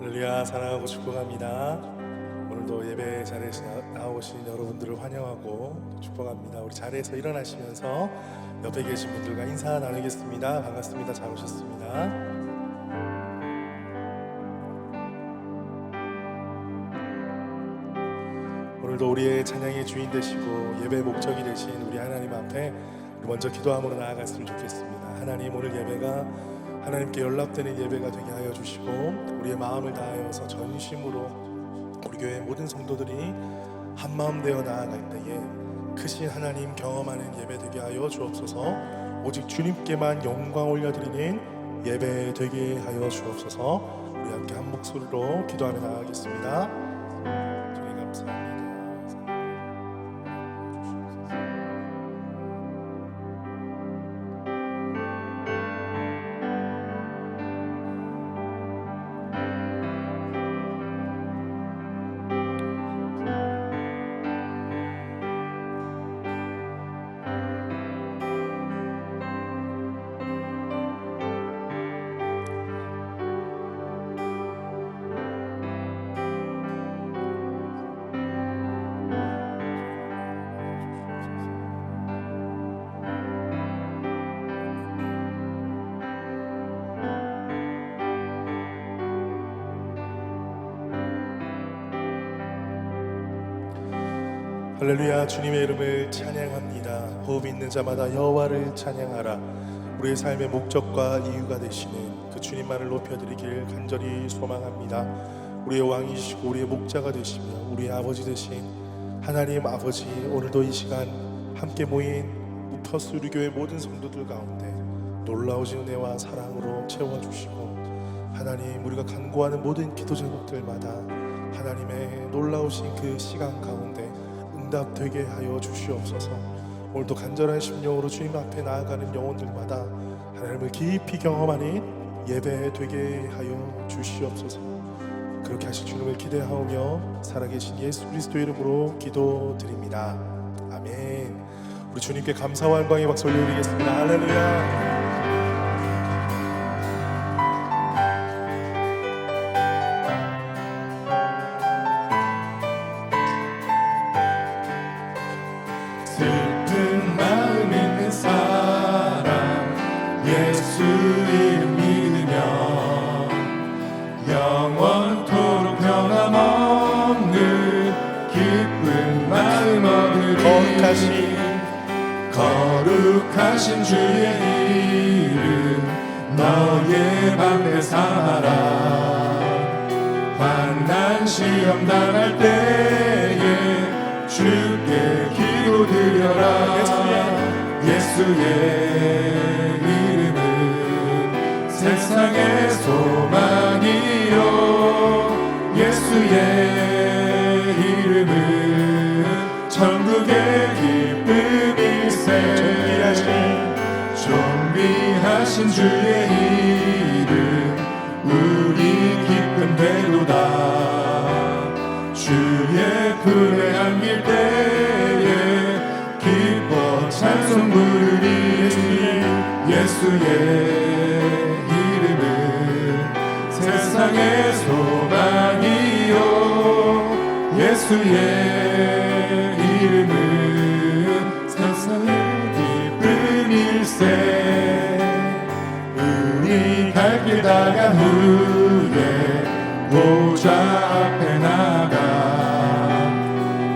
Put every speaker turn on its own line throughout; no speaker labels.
할렐루야. 사랑하고 축복합니다. 오늘도 예배 자리에서 나오신 여러분들을 환영하고 축복합니다. 우리 자리에서 일어나시면서 옆에 계신 분들과 인사 나누겠습니다. 반갑습니다. 잘 오셨습니다. 오늘도 우리의 찬양의 주인 되시고 예배의 목적이 되신 우리 하나님 앞에 먼저 기도함으로 나아갔으면 좋겠습니다. 하나님, 오늘 예배가 하나님께 연락되는 예배가 되게 하여 주시고 우리의 마음을 다하여서 전심으로 우리 교회 모든 성도들이 한마음 되어 나아갈 때에 크신 하나님 경험하는 예배 되게 하여 주옵소서. 오직 주님께만 영광 올려드리는 예배 되게 하여 주옵소서. 우리 함께 한 목소리로 기도하며 나아가겠습니다. 주님 감사합니다. 할렐루야. 주님의 이름을 찬양합니다. 호흡 있는 자마다 여호와를 찬양하라. 우리의 삶의 목적과 이유가 되시는 그 주님만을 높여드리길 간절히 소망합니다. 우리의 왕이시고 우리의 목자가 되시며 우리의 아버지 되신 하나님 아버지, 오늘도 이 시간 함께 모인 우퍼스 우리교회 모든 성도들 가운데 놀라우신 은혜와 사랑으로 채워주시고 하나님, 우리가 간구하는 모든 기도 제목들마다 하나님의 놀라우신 그 시간 가운데 응답되게 하여 주시옵소서. 오늘도 간절한 심령으로 주님 앞에 나아가는 영혼들마다 하나님을 깊이 경험하는 예배 되게 하여 주시옵소서. 그렇게 하실 주님을 기대하오며 살아계신 예수 그리스도 이름으로 기도드립니다. 아멘. 우리 주님께 감사와 영광의 박수 올려드리겠습니다. 할렐루야.
슬픈 마음 있는 사람 예수 이름 믿으면 영원토록 변함없는 기쁜 마음 얻으리. 거룩하신 주의 이름 너의 방패 삼아라. 환난 시험 당할 때에 주께 기도드려라. 예수의 이름은 세상의 소망이요, 예수의 이름은 천국의 기쁨일세. 존귀하신 주의 이름 우리 기쁨 되도다. 주의 품에 안길 때에 기뻐 찬송 부르리. 예수의 이름은 세상의 소망이요, 예수의 이름은 세상의 기쁨일세. 우리 갈 길 다간 후에 보좌 앞에 나가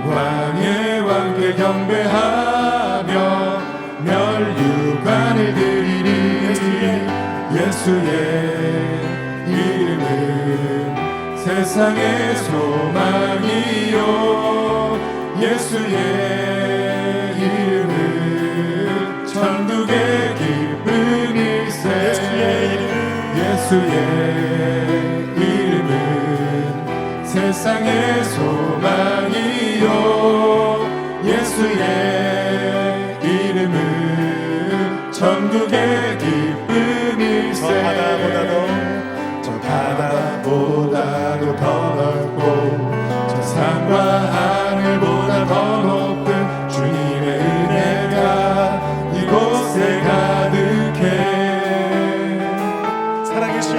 왕의 왕께 경배하며 멸류관을 드리리. 예수의 이름은 세상의 소망이요, 예수의 이름은 천국의 기쁨일세. 예수의 이름은 세상의 소망이요, 예수의 이름은 천국의 기쁨일세. 저 바다보다도 더 넓고 저 산과 하늘보다 더 높은 주님의 은혜가 이곳에 가득해. 살아계신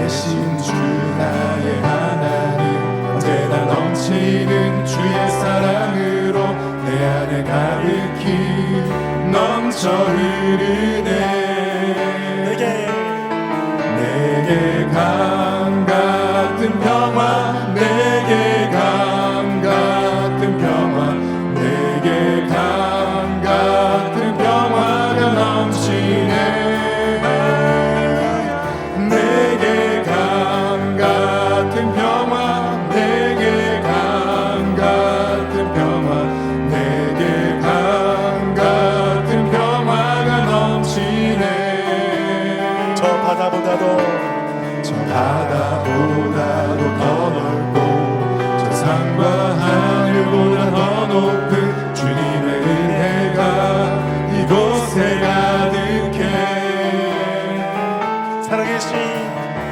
살아계신 주 나의 하나님 언제나 넘치는 주의 사랑으로 내 안에 가득히 넘쳐 흐르네 내게 강 같은 평화 내게 강 같은 평화 내게 강 같은 평화가 넘치네 내게 강 같은 평화 내게 강 같은 평화 내게 강 같은 평화가 넘치네
저 바다보다도
더 넓고 저 산과 하늘보다 더 높은 주님의 은혜가 이곳에 가득해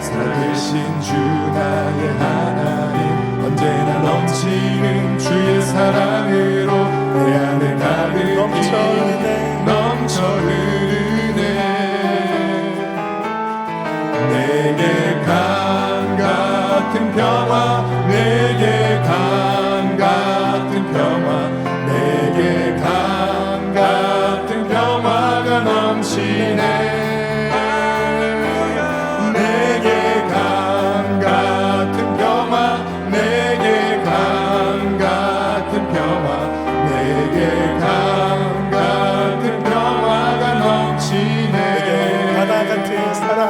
살아계신 주 나의 하나님 언제나 넘치는 주의 사랑으로 내 안에 가득히 넘쳐 흐르네 내게 강 같은 평화 내게 강 같은 평화 내게 강 같은 평화가 넘치네 내게 강 같은 평화 내게 강 같은 평화 내게 강 같은 평화가 넘치네
바다 같은 사랑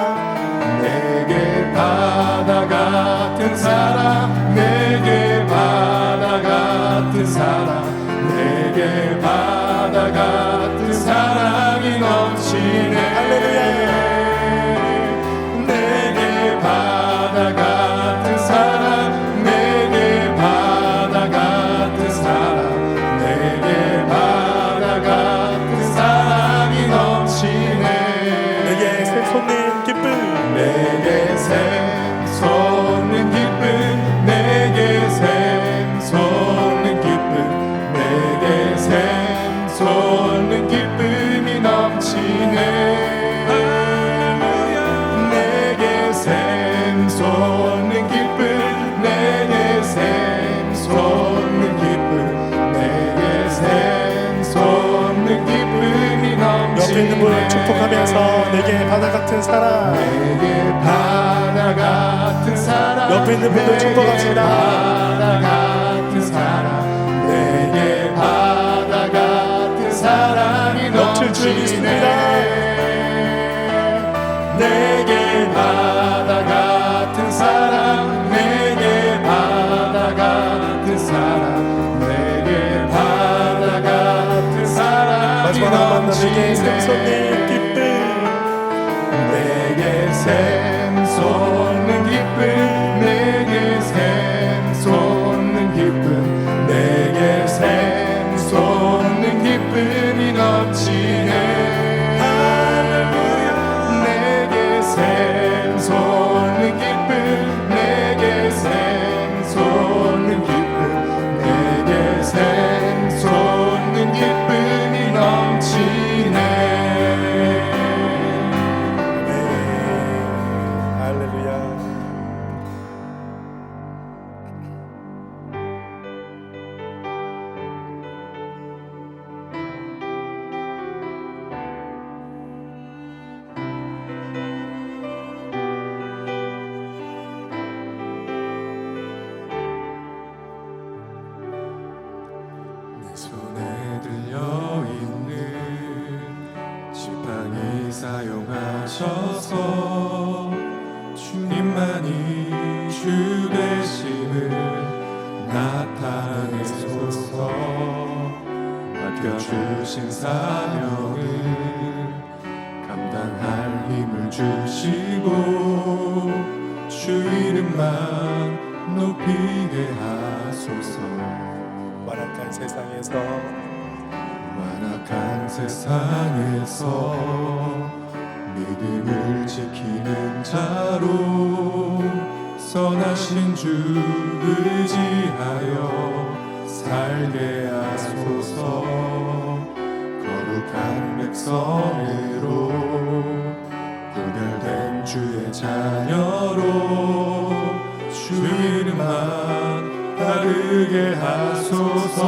내게 바다 같은 사랑 내게 바다 같은 사랑 내게 바다 같은 사랑이 넘치네 내게 바다 같은 사랑 내게 바다 같은 사랑 내게 바다 같은 사랑이 넘치네
내게 샘솟는 기쁨
내게 샘솟는 기쁨 내게 샘솟는 기쁨 내게 샘솟는 기쁨이 넘치네 내게 샘솟는 기쁨 내게 샘솟는 기쁨 내게 샘솟는 기쁨이 넘치네
옆에 있는 분 축복하면서 내게 바다 같은 사랑
내게 바다 같은 사랑
옆에 있는 분들 축복합시다
바다 같은 사랑 내게 바다 같은 사랑이
넘칠 줄 믿습니다
내게 바다 같은 사랑 내게 바다 같은 사랑 내게 바다 같은 사랑이
마지막 한번 내게
넘치네
샘솟는 기쁨
내게 샘솟는 기쁨 내게 샘솟는 기쁨 내게 샘솟는 기쁨이 넘치네 할렐루야 내게 샘솟는 기쁨 내게 샘솟는 기쁨 내게 샘솟는 기쁨이 넘치네
할렐루야
내 손에 들려있는 지팡이 사용하셔서 주님만이 주 되심을 나타내소서 맡겨주신 사명을 감당할 힘을 주시고 주 이름만 높이게 하소서
완악한 세상에서
완악한 세상에서 믿음을 지키는 자로 선하신 주 의지하여 살게 하소서 거룩한 백성으로 구별된 주의 자녀로 따르게 하소서.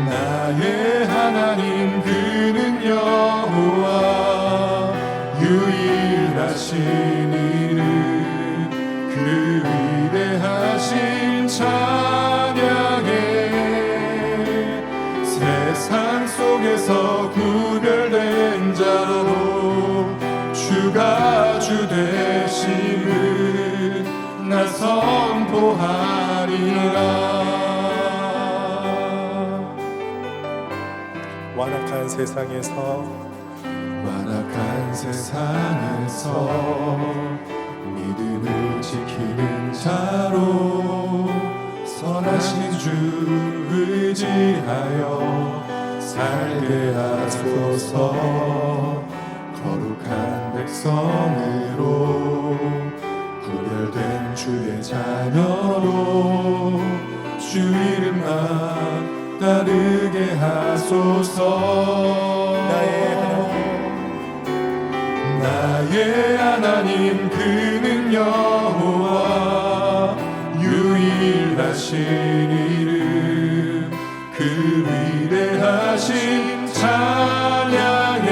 나의 하나님 그는 여호와 유일하신 이는 그 위대하신 찬양에 세상 속에서 구별된 자로 주가 주 되심을 나 선포하리라.
완악한 세상에서
믿음을 지키는 자로 선하신 주 의지하여 살게 하소서. 거룩한 백성으로 구별된 주의 자녀로 주 이름만 따르게 하소서. 나의 하나님 그는 여호와 유일하신 이름 그 위대하신 찬양에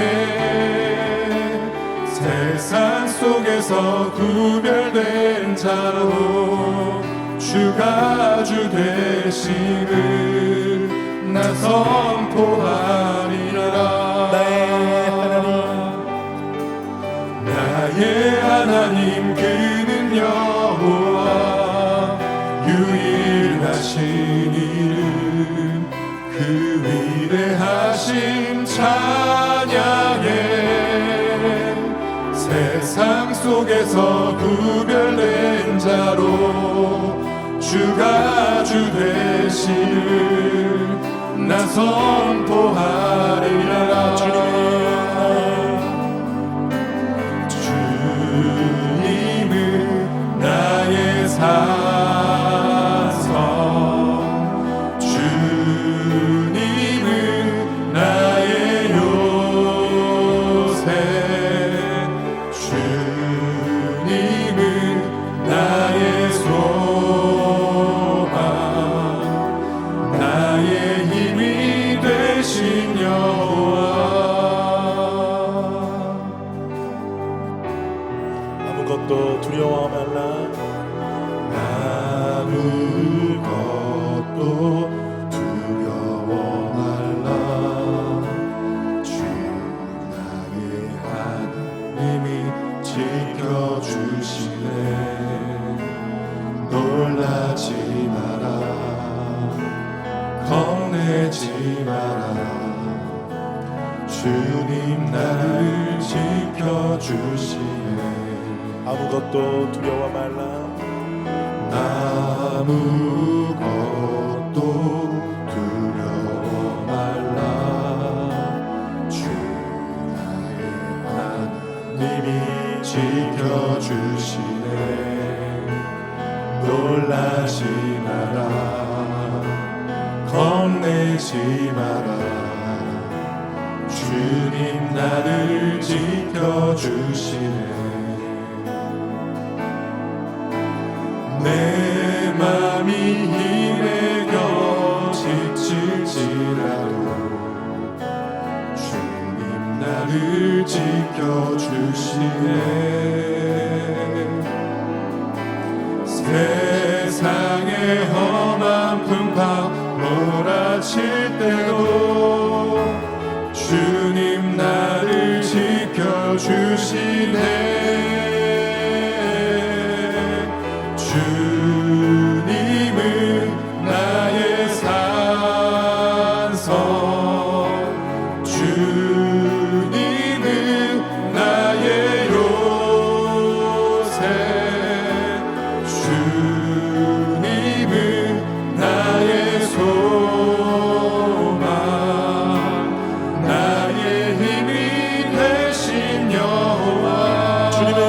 세상 속에서 구별된 자로 주가 주 되심을 나 선포하리라. 나의 하나님 그는 여호와 유일하신 이름 그 위대하신 찬양에 세상 속에서 구별된 자로 주가 주 되심을 나 선포하리라. 주님은 나의 산성, 주님은 나의 요새, 주님은 나의 소망, 나의 힘이 되신 여호와.
아무것도 두려워 말라.
아무것도 두려워 말라. 주 나의 하나님이 지켜주시네. 놀라지 마라. 겁내지 마라. 주님 나를 지켜주시네.
아무것도 두려워 말라.
아무것도 두려워 말라. 주 나의 하나님이 지켜주시네. 놀라지 마라. 겁내지 마라. 주님 나를 지켜주시네. 내 맘이 힘에 겨워 지칠지라도 주님 나를 지켜주시네. 세상의 험한 풍파 몰아칠 때도 주님 나를 지켜주시네. 주님은 나의 산성, 주님은 나의 요새, 주님은 나의 소망, 나의 힘이 되신 여호와.
주님은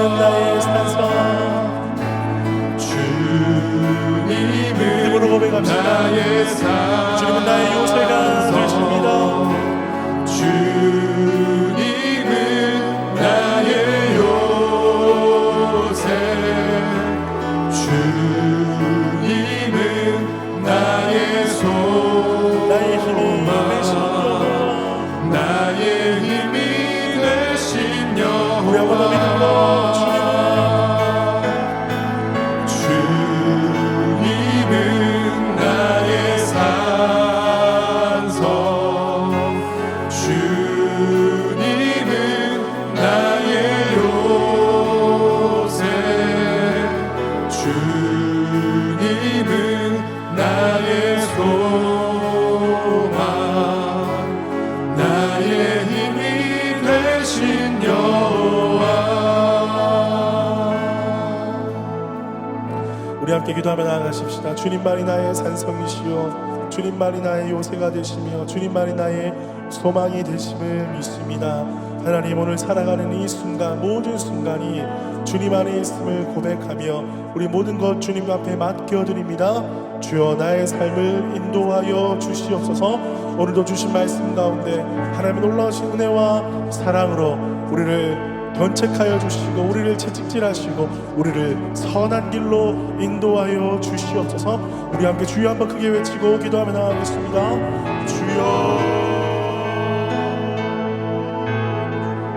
함께 기도하며 나아가십시다. 주님만이 나의 산성이시요 주님만이 나의 요새가 되시며 주님만이 나의 소망이 되심을 믿습니다. 하나님, 오늘 살아가는 이 순간, 모든 순간이 주님 안에 있음을 고백하며 우리 모든 것 주님 앞에 맡겨드립니다. 주여, 나의 삶을 인도하여 주시옵소서. 오늘도 주신 말씀 가운데 하나님의 놀라우신 은혜와 사랑으로 우리를 견책하여 주시고 우리를 채찍질하시고 우리를 선한 길로 인도하여 주시옵소서. 우리 함께 주여 한번 크게 외치고 기도하며 나아가겠습니다. 주여,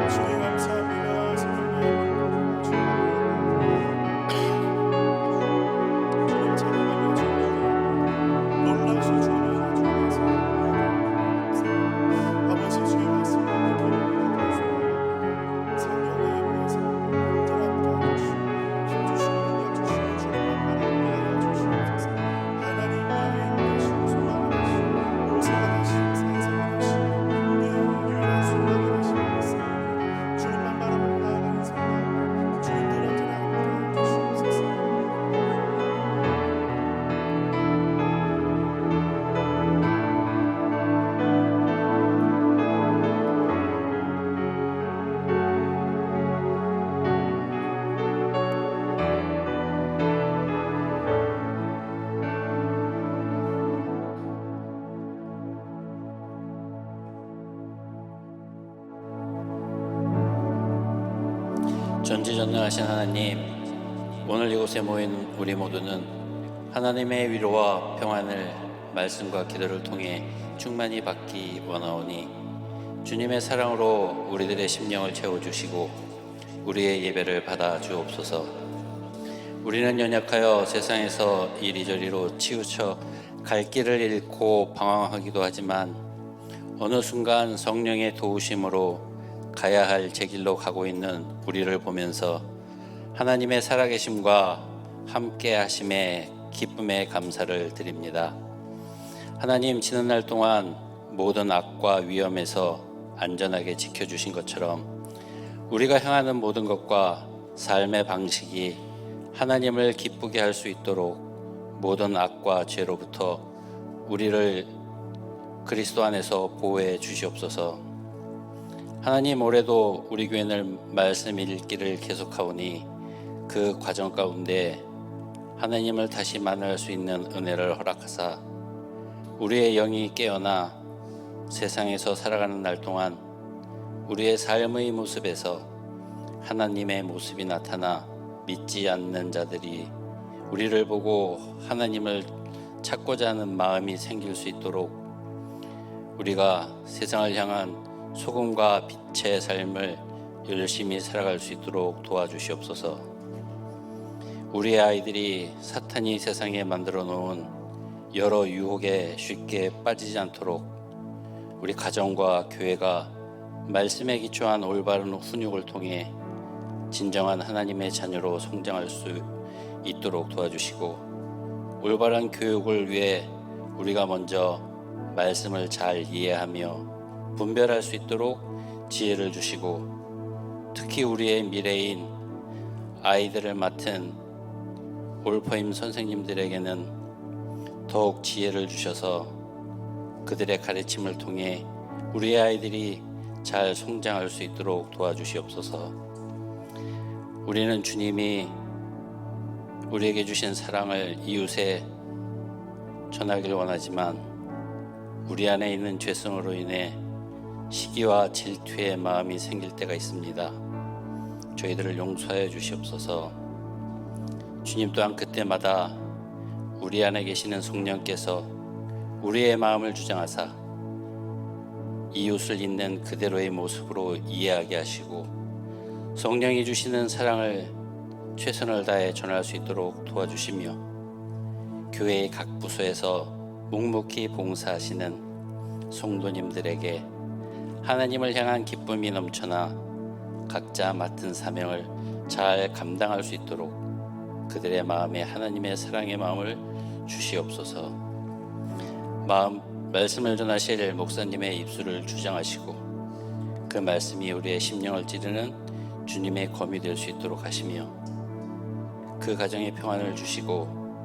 주님 감사합니다. 주님 찬양하며 주님 놀라우신 주님의 아버지, 주의 말씀
전지전능하신 하나님, 오늘 이곳에 모인 우리 모두는 하나님의 위로와 평안을 말씀과 기도를 통해 충만히 받기 원하오니 주님의 사랑으로 우리들의 심령을 채워주시고 우리의 예배를 받아 주옵소서. 우리는 연약하여 세상에서 이리저리로 치우쳐 갈 길을 잃고 방황하기도 하지만 어느 순간 성령의 도우심으로 가야 할 제 길로 가고 있는 우리를 보면서 하나님의 살아계심과 함께 하심에 기쁨의 감사를 드립니다. 하나님, 지난 날 동안 모든 악과 위험에서 안전하게 지켜주신 것처럼 우리가 향하는 모든 것과 삶의 방식이 하나님을 기쁘게 할 수 있도록 모든 악과 죄로부터 우리를 그리스도 안에서 보호해 주시옵소서. 하나님, 올해도 우리 교회는 말씀 읽기를 계속하오니 그 과정 가운데 하나님을 다시 만날 수 있는 은혜를 허락하사 우리의 영이 깨어나 세상에서 살아가는 날 동안 우리의 삶의 모습에서 하나님의 모습이 나타나 믿지 않는 자들이 우리를 보고 하나님을 찾고자 하는 마음이 생길 수 있도록 우리가 세상을 향한 소금과 빛의 삶을 열심히 살아갈 수 있도록 도와주시옵소서. 우리의 아이들이 사탄이 세상에 만들어 놓은 여러 유혹에 쉽게 빠지지 않도록 우리 가정과 교회가 말씀에 기초한 올바른 훈육을 통해 진정한 하나님의 자녀로 성장할 수 있도록 도와주시고, 올바른 교육을 위해 우리가 먼저 말씀을 잘 이해하며 분별할 수 있도록 지혜를 주시고, 특히 우리의 미래인 아이들을 맡은 올포임 선생님들에게는 더욱 지혜를 주셔서 그들의 가르침을 통해 우리의 아이들이 잘 성장할 수 있도록 도와주시옵소서. 우리는 주님이 우리에게 주신 사랑을 이웃에 전하길 원하지만 우리 안에 있는 죄성으로 인해 시기와 질투의 마음이 생길 때가 있습니다. 저희들을 용서하여 주시옵소서. 주님 또한 그때마다 우리 안에 계시는 성령께서 우리의 마음을 주장하사 이웃을 있는 그대로의 모습으로 이해하게 하시고 성령이 주시는 사랑을 최선을 다해 전할 수 있도록 도와주시며, 교회의 각 부서에서 묵묵히 봉사하시는 성도님들에게 하나님을 향한 기쁨이 넘쳐나 각자 맡은 사명을 잘 감당할 수 있도록 그들의 마음에 하나님의 사랑의 마음을 주시옵소서. 말씀을 전하실 목사님의 입술을 주장하시고 그 말씀이 우리의 심령을 찌르는 주님의 검이 될 수 있도록 하시며, 그 가정에 평안을 주시고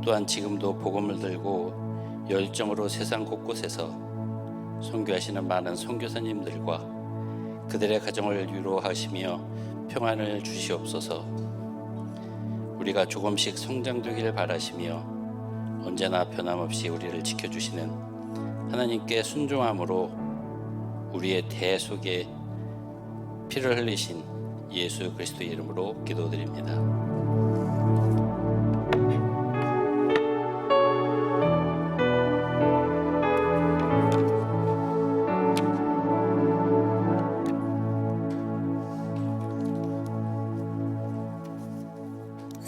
또한 지금도 복음을 들고 열정으로 세상 곳곳에서 선교하시는 많은 선교사님들과 그들의 가정을 위로하시며 평안을 주시옵소서. 우리가 조금씩 성장되기를 바라시며 언제나 변함없이 우리를 지켜주시는 하나님께 순종함으로 우리의 대 속에 피를 흘리신 예수 그리스도의 이름으로 기도드립니다.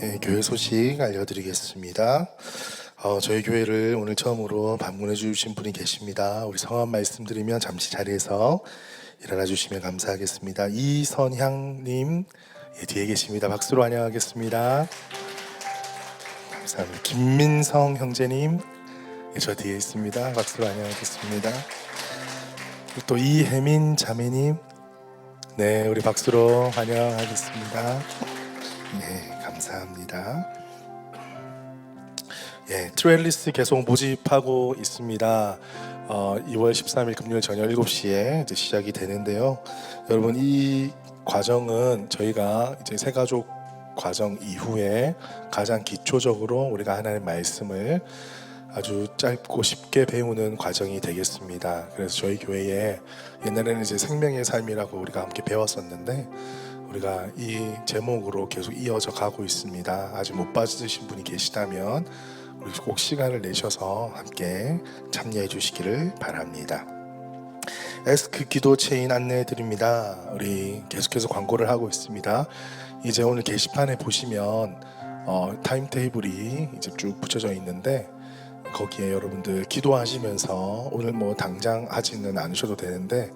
네, 교회 소식 알려드리겠습니다. 저희 교회를 오늘 처음으로 방문해 주신 분이 계십니다. 우리 성함 말씀드리면 잠시 자리에서 일어나 주시면 감사하겠습니다. 이선향님 뒤에 계십니다. 박수로 환영하겠습니다. 감사합니다. 김민성 형제님 저 뒤에 있습니다. 박수로 환영하겠습니다. 또 이혜민 자매님 네 우리 박수로 환영하겠습니다. 네 감사합니다. 예, 트레일리스 계속 모집하고 있습니다. 2월 13일 금요일 저녁 7시에 이제 시작이 되는데요. 여러분 이 과정은 저희가 이제 새가족 과정 이후에 가장 기초적으로 우리가 하나님의 말씀을 아주 짧고 쉽게 배우는 과정이 되겠습니다. 그래서 저희 교회에 옛날에는 이제 생명의 삶이라고 우리가 함께 배웠었는데 우리가 이 제목으로 계속 이어져 가고 있습니다. 아직 못 받으신 분이 계시다면 우리 꼭 시간을 내셔서 함께 참여해 주시기를 바랍니다. 에스크 기도 체인 안내해 드립니다. 우리 계속해서 광고를 하고 있습니다. 이제 오늘 게시판에 보시면 타임테이블이 이제 쭉 붙여져 있는데 거기에 여러분들 기도하시면서 오늘 뭐 당장 하지는 않으셔도 되는데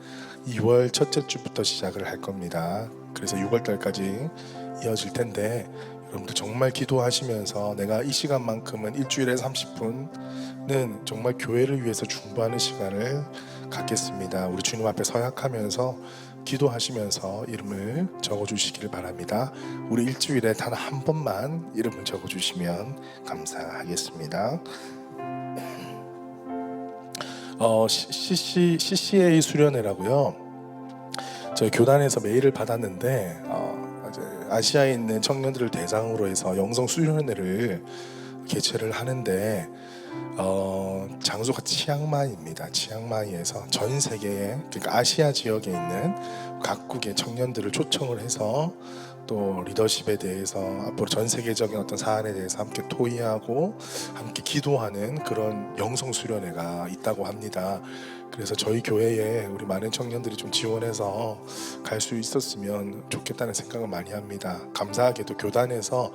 2월 첫째 주부터 시작을 할 겁니다. 그래서 6월 달까지 이어질 텐데 여러분들 정말 기도하시면서 내가 이 시간만큼은 일주일에 30분은 정말 교회를 위해서 중보하는 시간을 갖겠습니다. 우리 주님 앞에 서약하면서 기도하시면서 이름을 적어주시기를 바랍니다. 우리 일주일에 단 한 번만 이름을 적어주시면 감사하겠습니다. CCA 수련회라고요. 저희 교단에서 메일을 받았는데 이제 아시아에 있는 청년들을 대상으로 해서 영성 수련회를 개최를 하는데 장소가 치앙마이입니다. 치앙마이에서 전 세계에 그러니까 아시아 지역에 있는 각국의 청년들을 초청을 해서 또 리더십에 대해서 앞으로 전 세계적인 어떤 사안에 대해서 함께 토의하고 함께 기도하는 그런 영성 수련회가 있다고 합니다. 그래서 저희 교회에 우리 많은 청년들이 좀 지원해서 갈 수 있었으면 좋겠다는 생각을 많이 합니다. 감사하게도 교단에서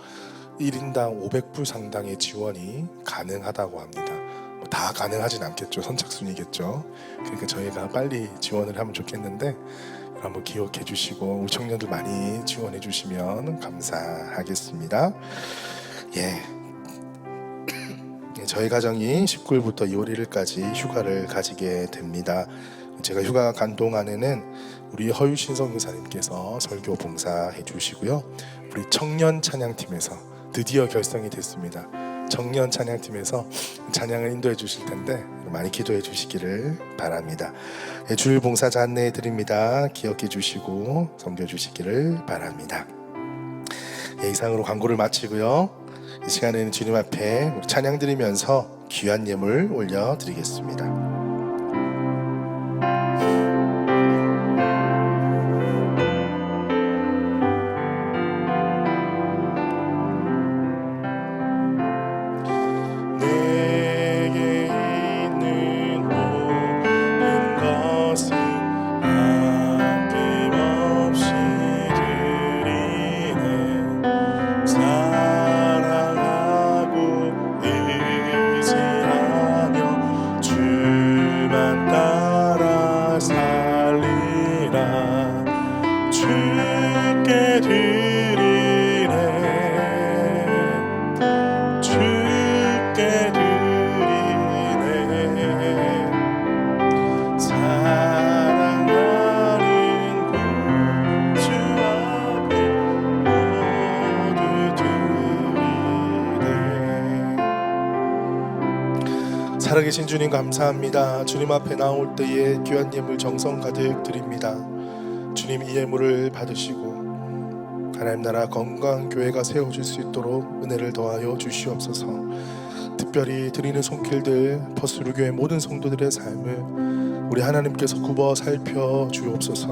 1인당 500불 상당의 지원이 가능하다고 합니다. 다 가능하진 않겠죠. 선착순이겠죠. 그러니까 저희가 빨리 지원을 하면 좋겠는데 한번 기억해 주시고 우리 청년들 많이 지원해 주시면 감사하겠습니다. 예. 저희 가정이 19일부터 2월 1일까지 휴가를 가지게 됩니다. 제가 휴가 간 동안에는 우리 허유신 선교사님께서 설교 봉사해 주시고요. 우리 청년 찬양팀에서 드디어 결성이 됐습니다. 청년 찬양팀에서 찬양을 인도해 주실 텐데 많이 기도해 주시기를 바랍니다. 예, 주일 봉사자 안내해 드립니다. 기억해 주시고 섬겨 주시기를 바랍니다. 예, 이상으로 광고를 마치고요. 이 시간에는 주님 앞에 우리 찬양 드리면서 귀한 예물 올려 드리겠습니다.
주
살아계신 주님 감사합니다. 주님 앞에 나올 때에 귀한 예물 정성 가득 드립니다. 주님 이 예물을 받으시고 하나님 나라 건강한 교회가 세워질 수 있도록 은혜를 더하여 주시옵소서. 특별히 드리는 손길들 퍼스루 교회 모든 성도들의 삶을 우리 하나님께서 굽어 살펴 주옵소서.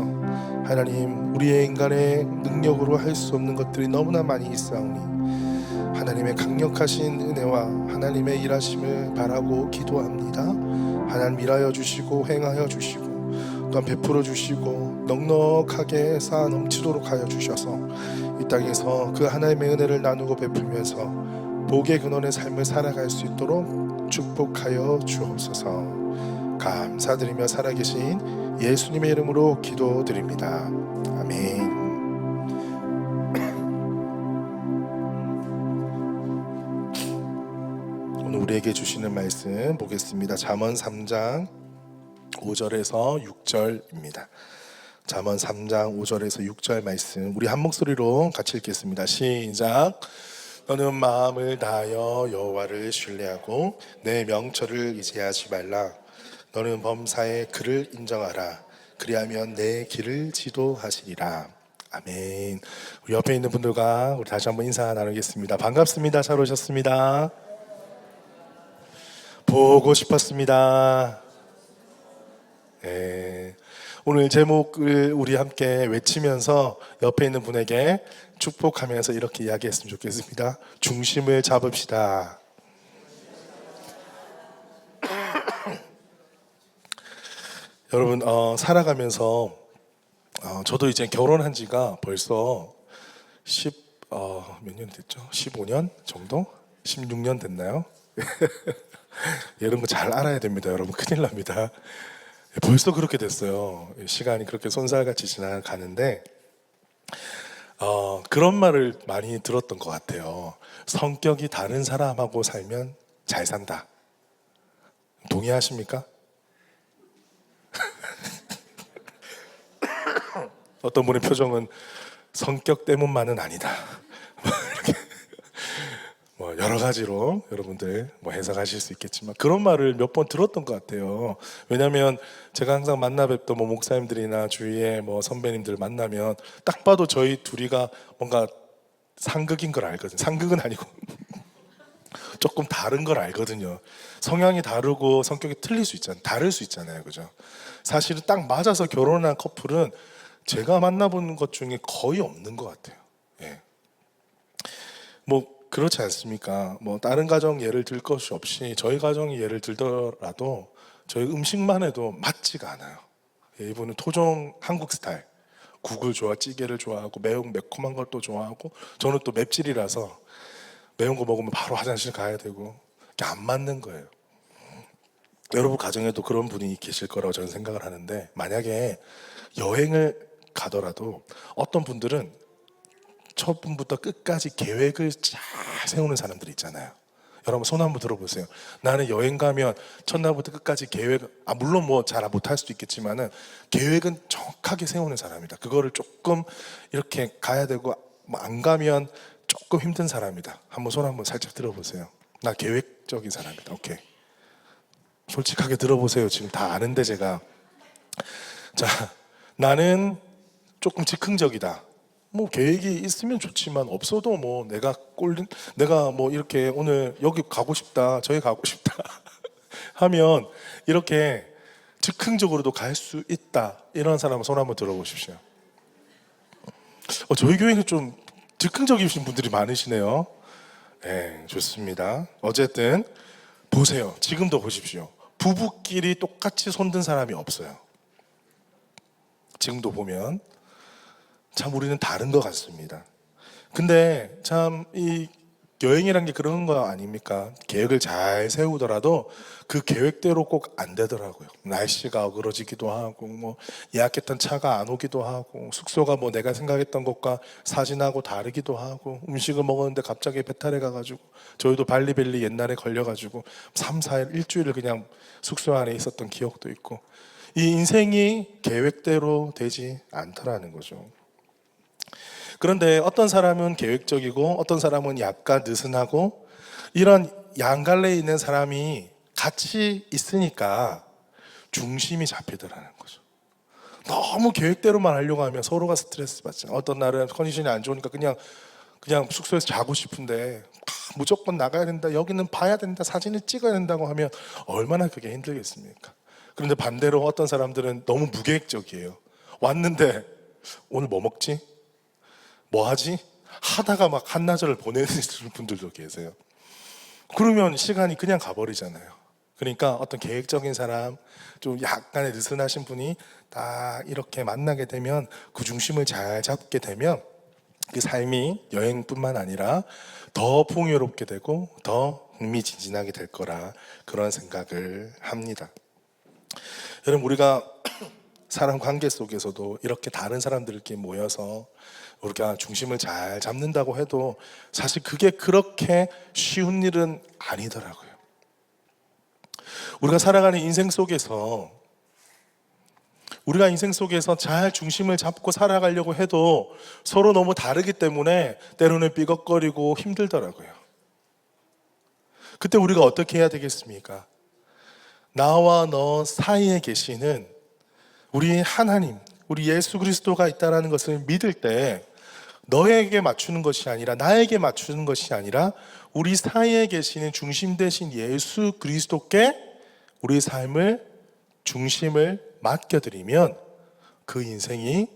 하나님 우리의 인간의 능력으로 할 수 없는 것들이 너무나 많이 있사오니 하나님의 강력하신 은혜와 하나님의 일하심을 바라고 기도합니다. 하나님 일하여 주시고 행하여 주시고 또한 베풀어 주시고 넉넉하게 쌓아 넘치도록 하여 주셔서 이 땅에서 그 하나님의 은혜를 나누고 베풀면서 복의 근원의 삶을 살아갈 수 있도록 축복하여 주옵소서. 감사드리며 살아계신 예수님의 이름으로 기도드립니다. 아멘. 오늘 우리에게 주시는 말씀 보겠습니다. 잠언 3장 5절에서 6절입니다. 잠언 3장 5절에서 6절 말씀 우리 한 목소리로 같이 읽겠습니다. 시작. 너는 마음을 다하여 여호와를 신뢰하고 내 명철을 의지하지 말라. 너는 범사의 그를 인정하라. 그리하면 내 길을 지도하시리라. 아멘. 우리 옆에 있는 분들과 우리 다시 한번 인사 나누겠습니다. 반갑습니다. 잘 오셨습니다. 보고 싶었습니다. 네. 오늘 제목을 우리 함께 외치면서 옆에 있는 분에게 축복하면서 이렇게 이야기했으면 좋겠습니다. 중심을 잡읍시다. 여러분 살아가면서 저도 이제 결혼한 지가 벌써 몇 년 됐죠? 15년 정도? 16년 됐나요? 이런 거 잘 알아야 됩니다. 여러분 큰일 납니다. 벌써 그렇게 됐어요. 시간이 그렇게 쏜살같이 지나가는데 그런 말을 많이 들었던 것 같아요. 성격이 다른 사람하고 살면 잘 산다. 동의하십니까? 어떤 분의 표정은 성격 때문만은 아니다. 이렇게 여러 가지로 여러분들 해석하실 수 있겠지만 그런 말을 몇 번 들었던 것 같아요. 왜냐하면 제가 항상 만나 뵙던 목사님들이나 주위에 선배님들 만나면 딱 봐도 저희 둘이가 뭔가 상극인 걸 알거든요. 상극은 아니고 조금 다른 걸 알거든요. 성향이 다르고 성격이 틀릴 수 있잖아요. 다를 수 있잖아요. 그죠? 사실은 딱 맞아서 결혼한 커플은 제가 만나본 것 중에 거의 없는 것 같아요. 예. 그렇지 않습니까? 다른 가정 예를 들 것이 없이 저희 가정이 예를 들더라도 저희 음식만 해도 맞지가 않아요. 예, 이분은 토종 한국 스타일 국을 찌개를 좋아하고 매콤한 걸 또 좋아하고 저는 또 맵찔이라서 매운 거 먹으면 바로 화장실 가야 되고 안 맞는 거예요. 여러분 가정에도 그런 분이 계실 거라고 저는 생각을 하는데 만약에 여행을 가더라도 어떤 분들은 첫분부터 끝까지 계획을 잘 세우는 사람들이 있잖아요. 여러분 손 한번 들어보세요. 나는 여행 가면 첫날부터 끝까지 물론 잘 못할 수도 있겠지만은 계획은 정확하게 세우는 사람이다. 그거를 조금 이렇게 가야 되고 안 가면 조금 힘든 사람이다. 손 한번 살짝 들어보세요. 나 계획적인 사람이다. 오케이. 솔직하게 들어보세요. 지금 다 아는데 제가 자 나는 조금 즉흥적이다. 계획이 있으면 좋지만 없어도 내가 이렇게 오늘 여기 가고 싶다 저기 가고 싶다 하면 이렇게 즉흥적으로도 갈 수 있다. 이런 사람 손 한번 들어보십시오. 저희 교회는 좀 즉흥적이신 분들이 많으시네요. 네, 좋습니다. 어쨌든 보세요. 지금도 보십시오. 부부끼리 똑같이 손든 사람이 없어요. 지금도 보면 참 우리는 다른 것 같습니다. 근데 참 이 여행이란 게 그런 거 아닙니까? 계획을 잘 세우더라도 그 계획대로 꼭 안 되더라고요. 날씨가 어그러지기도 하고 예약했던 차가 안 오기도 하고 숙소가 내가 생각했던 것과 사진하고 다르기도 하고 음식을 먹었는데 갑자기 배탈이 가가지고 저희도 발리벨리 옛날에 걸려가지고 3, 4일 일주일을 그냥 숙소 안에 있었던 기억도 있고 이 인생이 계획대로 되지 않더라는 거죠. 그런데 어떤 사람은 계획적이고 어떤 사람은 약간 느슨하고 이런 양갈래에 있는 사람이 같이 있으니까 중심이 잡히더라는 거죠. 너무 계획대로만 하려고 하면 서로가 스트레스 받잖아요. 어떤 날은 컨디션이 안 좋으니까 그냥 숙소에서 자고 싶은데 무조건 나가야 된다, 여기는 봐야 된다, 사진을 찍어야 된다고 하면 얼마나 그게 힘들겠습니까? 그런데 반대로 어떤 사람들은 너무 무계획적이에요. 왔는데 오늘 뭐 먹지? 뭐 하지? 하다가 막 한나절을 보내는 분들도 계세요. 그러면 시간이 그냥 가버리잖아요. 그러니까 어떤 계획적인 사람, 좀 약간의 느슨하신 분이 딱 이렇게 만나게 되면 그 중심을 잘 잡게 되면 그 삶이 여행뿐만 아니라 더 풍요롭게 되고 더 흥미진진하게 될 거라 그런 생각을 합니다. 여러분, 우리가 사람 관계 속에서도 이렇게 다른 사람들끼리 모여서 우리가 중심을 잘 잡는다고 해도 사실 그게 그렇게 쉬운 일은 아니더라고요. 우리가 살아가는 인생 속에서 잘 중심을 잡고 살아가려고 해도 서로 너무 다르기 때문에 때로는 삐걱거리고 힘들더라고요. 그때 우리가 어떻게 해야 되겠습니까? 나와 너 사이에 계시는 우리 하나님, 우리 예수 그리스도가 있다는 것을 믿을 때 너에게 맞추는 것이 아니라, 나에게 맞추는 것이 아니라 우리 사이에 계시는 중심 되신 예수 그리스도께 우리 삶을, 중심을 맡겨드리면 그 인생이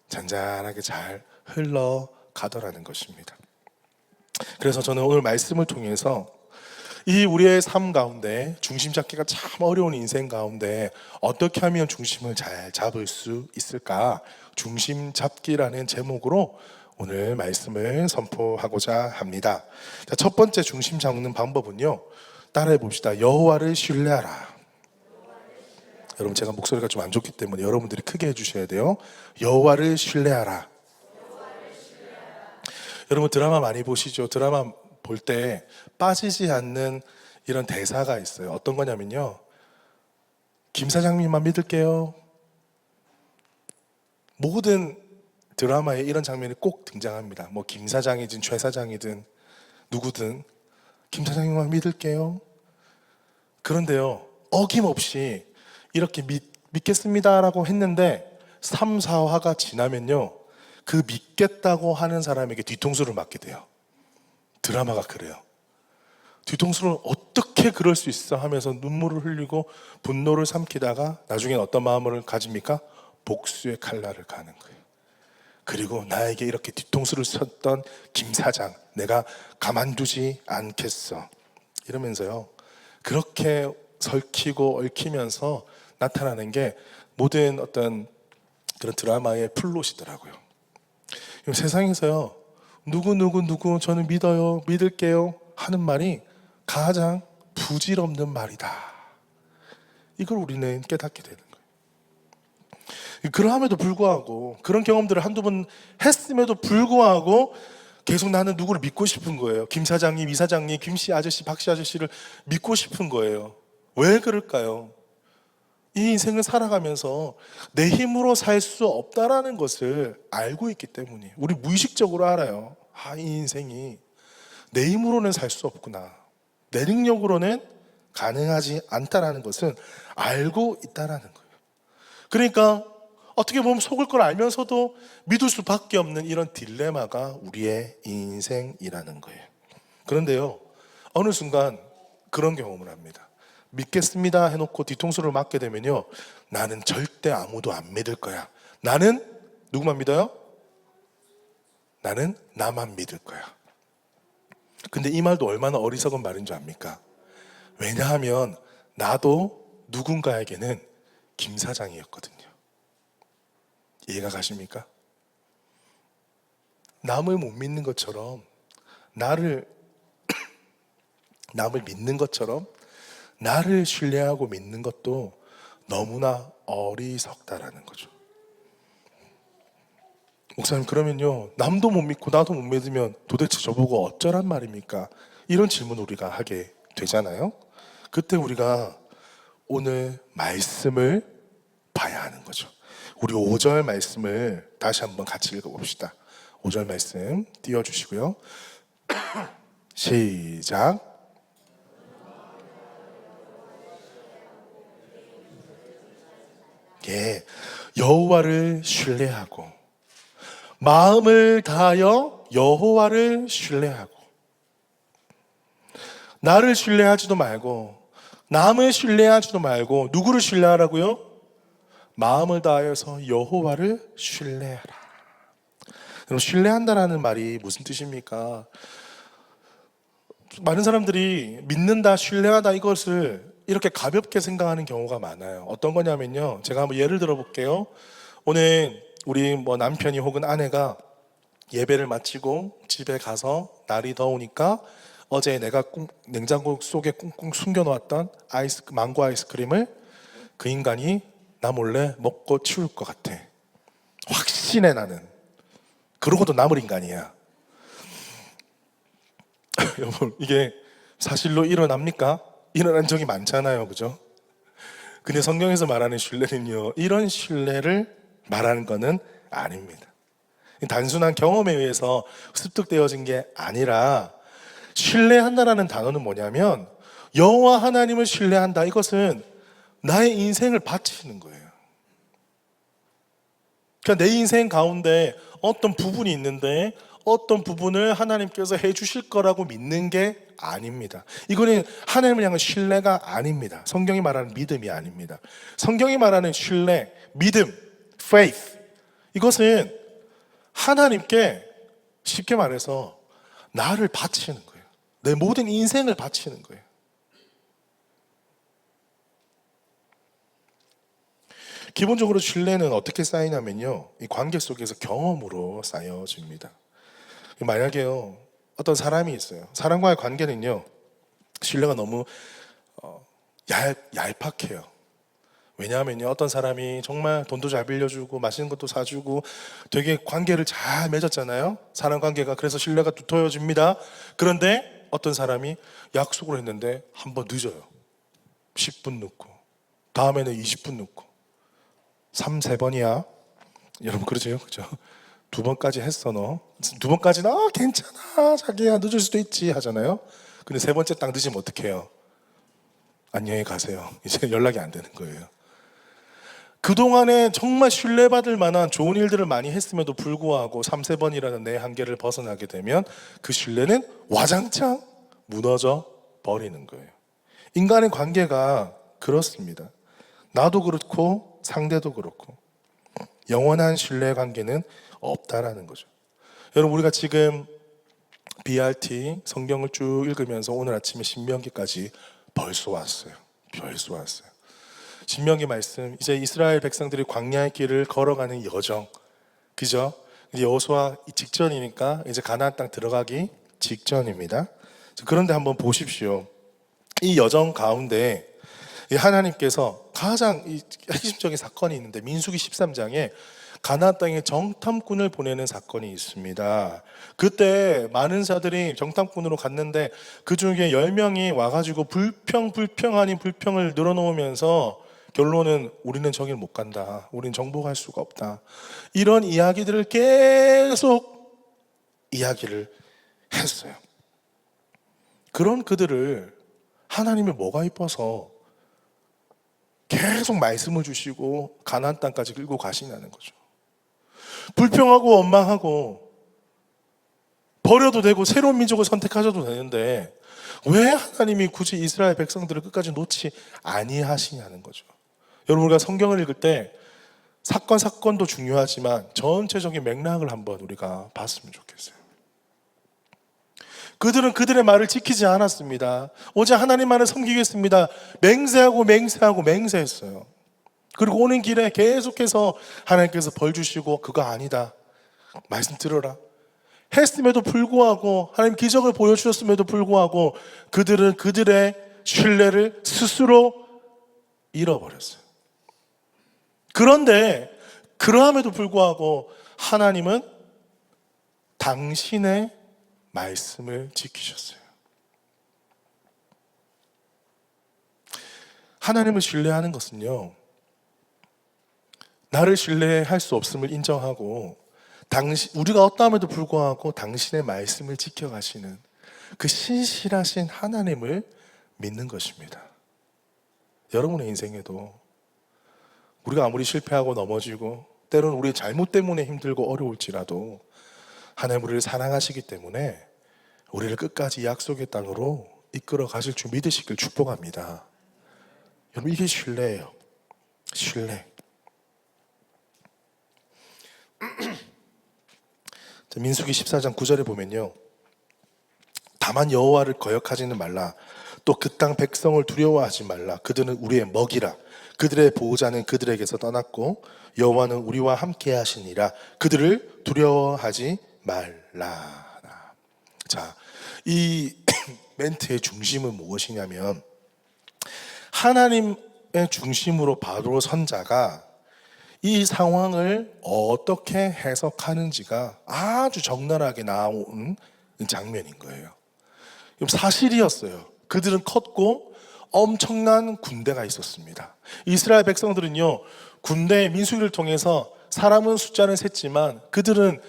잔잔하게 잘 흘러가더라는 것입니다. 그래서 저는 오늘 말씀을 통해서 이 우리의 삶 가운데 중심 잡기가 참 어려운 인생 가운데 어떻게 하면 중심을 잘 잡을 수 있을까? 중심 잡기라는 제목으로 오늘 말씀을 선포하고자 합니다. 자, 첫 번째 중심 잡는 방법은요, 따라해 봅시다. 여호와를 신뢰하라. 여러분, 제가 목소리가 좀 안 좋기 때문에 여러분들이 크게 해주셔야 돼요. 여호와를 신뢰하라. 여러분, 드라마 많이 보시죠? 드라마 볼 때 빠지지 않는 이런 대사가 있어요. 어떤 거냐면요, 김 사장님만 믿을게요. 모든 드라마에 이런 장면이 꼭 등장합니다. 뭐 김 사장이든 최 사장이든 누구든 김 사장님만 믿을게요. 그런데요, 어김없이 이렇게 믿겠습니다라고 했는데 3, 4화가 지나면요, 그 믿겠다고 하는 사람에게 뒤통수를 맞게 돼요. 드라마가 그래요. 뒤통수를 어떻게 그럴 수 있어 하면서 눈물을 흘리고 분노를 삼키다가 나중엔 어떤 마음을 가집니까? 복수의 칼날을 가는 거예요. 그리고 나에게 이렇게 뒤통수를 쳤던 김 사장, 내가 가만두지 않겠어 이러면서요, 그렇게 설키고 얽히면서 나타나는 게 모든 어떤 그런 드라마의 플롯이더라고요. 세상에서요, 누구 저는 믿어요, 믿을게요 하는 말이 가장 부질없는 말이다. 이걸 우리는 깨닫게 되는 거예요. 그럼에도 불구하고, 그런 경험들을 한두 번 했음에도 불구하고 계속 나는 누구를 믿고 싶은 거예요. 김 사장님, 이 사장님, 김씨 아저씨, 박씨 아저씨를 믿고 싶은 거예요. 왜 그럴까요? 이 인생을 살아가면서 내 힘으로 살 수 없다라는 것을 알고 있기 때문에, 우리 무의식적으로 알아요. 이 인생이 내 힘으로는 살 수 없구나, 내 능력으로는 가능하지 않다라는 것은 알고 있다라는 거예요. 그러니까 어떻게 보면 속을 걸 알면서도 믿을 수밖에 없는 이런 딜레마가 우리의 인생이라는 거예요. 그런데요, 어느 순간 그런 경험을 합니다. 믿겠습니다 해놓고 뒤통수를 맞게 되면요, 나는 절대 아무도 안 믿을 거야. 나는 누구만 믿어요? 나는 나만 믿을 거야. 근데 이 말도 얼마나 어리석은 말인 줄 압니까? 왜냐하면 나도 누군가에게는 김 사장이었거든요. 이해가 가십니까? 남을 못 믿는 것처럼, 남을 믿는 것처럼 나를 신뢰하고 믿는 것도 너무나 어리석다라는 거죠. 목사님, 그러면요, 남도 못 믿고 나도 못 믿으면 도대체 저보고 어쩌란 말입니까? 이런 질문 우리가 하게 되잖아요. 그때 우리가 오늘 말씀을 봐야 하는 거죠. 우리 5절 말씀을 다시 한번 같이 읽어봅시다. 5절 말씀 띄워주시고요. 시작. 예, 여호와를 신뢰하고 마음을 다하여 여호와를 신뢰하고 나를 신뢰하지도 말고 남을 신뢰하지도 말고 누구를 신뢰하라고요? 마음을 다하여서 여호와를 신뢰하라. 그럼 신뢰한다라는 말이 무슨 뜻입니까? 많은 사람들이 믿는다, 신뢰하다 이것을 이렇게 가볍게 생각하는 경우가 많아요. 어떤 거냐면요, 제가 한번 예를 들어 볼게요. 오늘 우리 남편이 혹은 아내가 예배를 마치고 집에 가서 날이 더우니까 어제 내가 냉장고 속에 꽁꽁 숨겨놓았던 망고 아이스크림을 그 인간이 나 몰래 먹고 치울 것 같아. 확신해 나는. 그러고도 남을 인간이야. 여러분, 이게 사실로 일어납니까? 일어난 적이 많잖아요, 그죠? 근데 성경에서 말하는 신뢰는요, 이런 신뢰를 말하는 것은 아닙니다. 단순한 경험에 의해서 습득되어진 게 아니라 신뢰한다라는 단어는 뭐냐면 여호와 하나님을 신뢰한다. 이것은 나의 인생을 바치는 거예요. 그러니까 내 인생 가운데 어떤 부분이 있는데 어떤 부분을 하나님께서 해주실 거라고 믿는 게 아닙니다. 이거는 하나님을 향한 신뢰가 아닙니다. 성경이 말하는 믿음이 아닙니다. 성경이 말하는 신뢰, 믿음, faith, 이것은 하나님께 쉽게 말해서 나를 바치는 거예요. 내 모든 인생을 바치는 거예요. 기본적으로 신뢰는 어떻게 쌓이냐면요, 이 관계 속에서 경험으로 쌓여집니다. 만약에요, 어떤 사람이 있어요. 사람과의 관계는요, 신뢰가 너무 얄팍해요. 왜냐하면요, 어떤 사람이 정말 돈도 잘 빌려주고 맛있는 것도 사주고 되게 관계를 잘 맺었잖아요. 사람 관계가. 그래서 신뢰가 두터워집니다. 그런데 어떤 사람이 약속을 했는데 한 번 늦어요. 10분 늦고, 다음에는 20분 늦고, 3-4번이야. 여러분 그러세요? 그죠? 2번까지 했어. 너 2번까지는 괜찮아, 자기야, 늦을 수도 있지 하잖아요. 근데 3번째 딱 늦으면 어떡해요? 안녕히 가세요. 이제 연락이 안 되는 거예요. 그동안에 정말 신뢰받을 만한 좋은 일들을 많이 했음에도 불구하고 3-4번이라는 내 한계를 벗어나게 되면 그 신뢰는 와장창 무너져 버리는 거예요. 인간의 관계가 그렇습니다. 나도 그렇고 상대도 그렇고 영원한 신뢰 관계는 없다라는 거죠. 여러분, 우리가 지금 BRT 성경을 쭉 읽으면서 오늘 아침에 신명기까지 벌써 왔어요. 신명기 말씀, 이제 이스라엘 백성들이 광야의 길을 걸어가는 여정, 그죠? 이제 여호수아 직전이니까 이제 가나안 땅 들어가기 직전입니다. 그런데 한번 보십시오. 이 여정 가운데 하나님께서 가장 핵심적인 사건이 있는데, 민수기 13장에 가나안 땅에 정탐꾼을 보내는 사건이 있습니다. 그때 많은 자들이 정탐꾼으로 갔는데 그 중에 10명이 와가지고 불평 아닌 불평을 늘어놓으면서 결론은 우리는 저길 못 간다, 우리는 정복할 수가 없다, 이런 이야기들을 계속 이야기를 했어요. 그런 그들을 하나님이 뭐가 이뻐서 계속 말씀을 주시고 가나안 땅까지 끌고 가시냐는 거죠. 불평하고 원망하고 버려도 되고 새로운 민족을 선택하셔도 되는데 왜 하나님이 굳이 이스라엘 백성들을 끝까지 놓지 아니하시냐는 거죠. 여러분, 우리가 성경을 읽을 때 사건도 중요하지만 전체적인 맥락을 한번 우리가 봤으면 좋겠어요. 그들은 그들의 말을 지키지 않았습니다. 오직 하나님만을 섬기겠습니다. 맹세했어요. 그리고 오는 길에 계속해서 하나님께서 벌 주시고 그거 아니다, 말씀 들어라 했음에도 불구하고, 하나님 기적을 보여주셨음에도 불구하고 그들은 그들의 신뢰를 스스로 잃어버렸어요. 그런데 그러함에도 불구하고 하나님은 당신의 말씀을 지키셨어요. 하나님을 신뢰하는 것은요, 나를 신뢰할 수 없음을 인정하고 우리가 어떠함에도 불구하고 당신의 말씀을 지켜가시는 그 신실하신 하나님을 믿는 것입니다. 여러분의 인생에도 우리가 아무리 실패하고 넘어지고 때로는 우리의 잘못 때문에 힘들고 어려울지라도 하나님 우리를 사랑하시기 때문에 우리를 끝까지 약속의 땅으로 이끌어 가실 줄 믿으시길 축복합니다. 여러분, 이게 신뢰예요. 신뢰. 민수기 14장 9절에 보면요, 다만 여호와를 거역하지는 말라. 또 그 땅 백성을 두려워하지 말라. 그들은 우리의 먹이라. 그들의 보호자는 그들에게서 떠났고 여호와는 우리와 함께 하시니라. 그들을 두려워하지 말라. 자, 이 멘트의 중심은 무엇이냐면, 하나님의 중심으로 바로 선 자가 이 상황을 어떻게 해석하는지가 아주 적나라하게 나온 장면인 거예요. 사실이었어요. 그들은 컸고 엄청난 군대가 있었습니다. 이스라엘 백성들은요, 군대 민수기를 통해서 사람은 숫자를 셌지만 그들은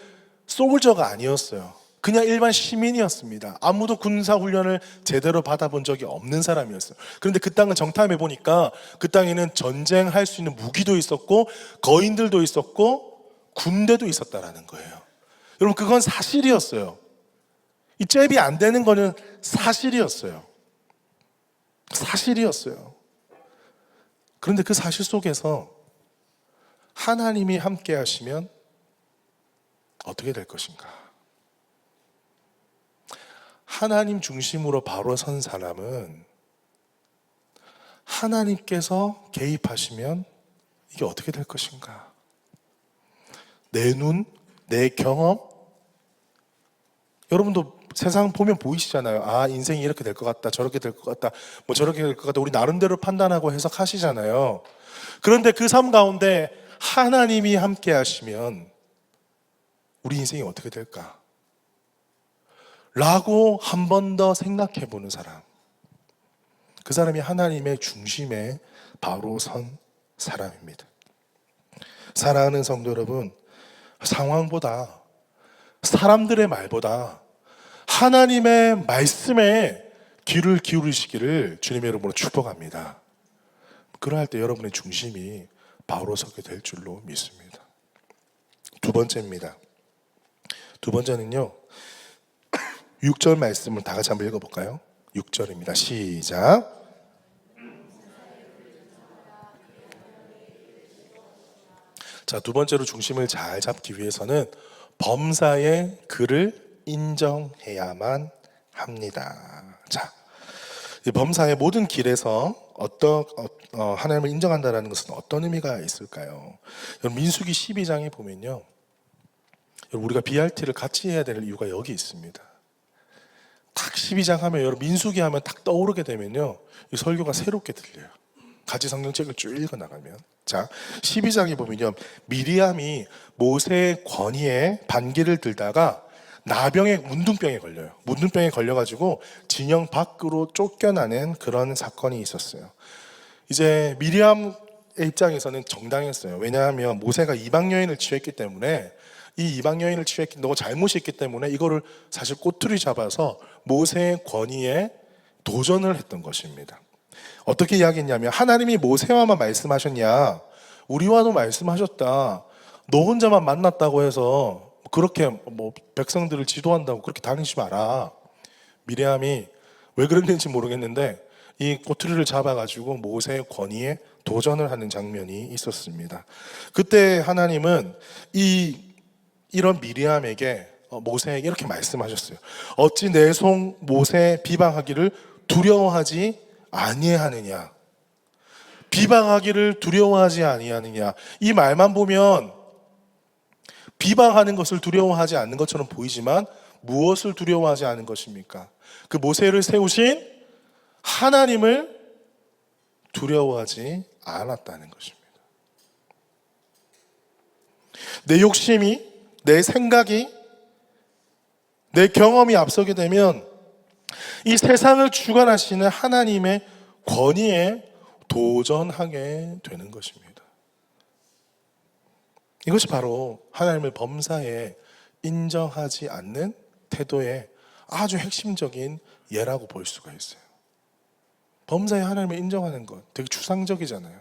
솔저가 아니었어요. 그냥 일반 시민이었습니다. 아무도 군사 훈련을 제대로 받아본 적이 없는 사람이었어요. 그런데 그 땅을 정탐해 보니까 그 땅에는 전쟁할 수 있는 무기도 있었고 거인들도 있었고 군대도 있었다라는 거예요. 여러분, 그건 사실이었어요. 이 잽이 안 되는 거는 사실이었어요. 사실이었어요. 그런데 그 사실 속에서 하나님이 함께 하시면 어떻게 될 것인가? 하나님 중심으로 바로 선 사람은 하나님께서 개입하시면 이게 어떻게 될 것인가? 내 눈, 내 경험, 여러분도 세상 보면 보이시잖아요. 아, 인생이 이렇게 될 것 같다, 저렇게 될 것 같다, 뭐 저렇게 될 것 같다. 우리 나름대로 판단하고 해석하시잖아요. 그런데 그 삶 가운데 하나님이 함께 하시면 우리 인생이 어떻게 될까? 라고 한 번 더 생각해 보는 사람, 그 사람이 하나님의 중심에 바로 선 사람입니다. 사랑하는 성도 여러분, 상황보다, 사람들의 말보다 하나님의 말씀에 귀를 기울이시기를 주님의 이름으로 축복합니다. 그러할 때 여러분의 중심이 바로 서게 될 줄로 믿습니다. 두 번째입니다. 두 번째는요, 6절 말씀을 다 같이 한번 읽어볼까요? 6절입니다. 시작. 자, 두 번째로 중심을 잘 잡기 위해서는 범사의 그를 인정해야만 합니다. 자, 이 범사의 모든 길에서 하나님을 인정한다는 것은 어떤 의미가 있을까요? 여러분, 민수기 12장에 보면요, 여러분, 우리가 BRT를 같이 해야 될 이유가 여기 있습니다. 딱 12장 하면, 여러분, 민수기 하면 딱 떠오르게 되면요, 이 설교가 새롭게 들려요. 같이 성경책을 쭉 읽어나가면. 자, 12장에 보면요, 미리암이 모세의 권위에 반기를 들다가 문둥병에 걸려요. 문둥병에 걸려가지고 진영 밖으로 쫓겨나는 그런 사건이 있었어요. 이제 미리암의 입장에서는 정당했어요. 왜냐하면 모세가 이방 여인을 취했기 때문에, 이 이방 여인을 취했기, 너가 잘못이 있기 때문에 이거를 사실 꼬투리 잡아서 모세의 권위에 도전을 했던 것입니다. 어떻게 이야기했냐면, 하나님이 모세와만 말씀하셨냐? 우리와도 말씀하셨다. 너 혼자만 만났다고 해서 그렇게 뭐 백성들을 지도한다고 그렇게 다니지 마라. 미리암이 왜 그랬는지 모르겠는데 이 꼬투리를 잡아가지고 모세의 권위에 도전을 하는 장면이 있었습니다. 그때 하나님은 이런 미리암에게, 모세에게 이렇게 말씀하셨어요. 어찌 내 종 모세 비방하기를 두려워하지 아니하느냐? 비방하기를 두려워하지 아니하느냐? 이 말만 보면 비방하는 것을 두려워하지 않는 것처럼 보이지만 무엇을 두려워하지 않은 것입니까? 그 모세를 세우신 하나님을 두려워하지 않았다는 것입니다. 내 욕심이, 내 생각이, 내 경험이 앞서게 되면 이 세상을 주관하시는 하나님의 권위에 도전하게 되는 것입니다. 이것이 바로 하나님을 범사에 인정하지 않는 태도의 아주 핵심적인 예라고 볼 수가 있어요. 범사에 하나님을 인정하는 것 되게 추상적이잖아요.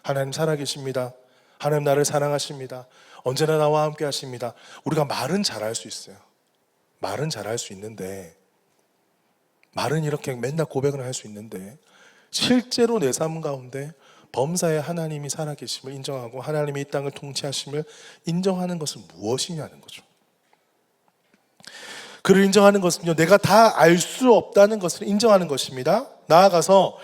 하나님 살아계십니다. 하나님 나를 사랑하십니다. 언제나 나와 함께 하십니다. 우리가 말은 잘할 수 있어요. 말은 잘할 수 있는데, 말은 이렇게 맨날 고백을 할 수 있는데, 실제로 내 삶 가운데 범사에 하나님이 살아계심을 인정하고 하나님이 이 땅을 통치하심을 인정하는 것은 무엇이냐는 거죠. 그를 인정하는 것은요, 내가 다 알 수 없다는 것을 인정하는 것입니다. 나아가서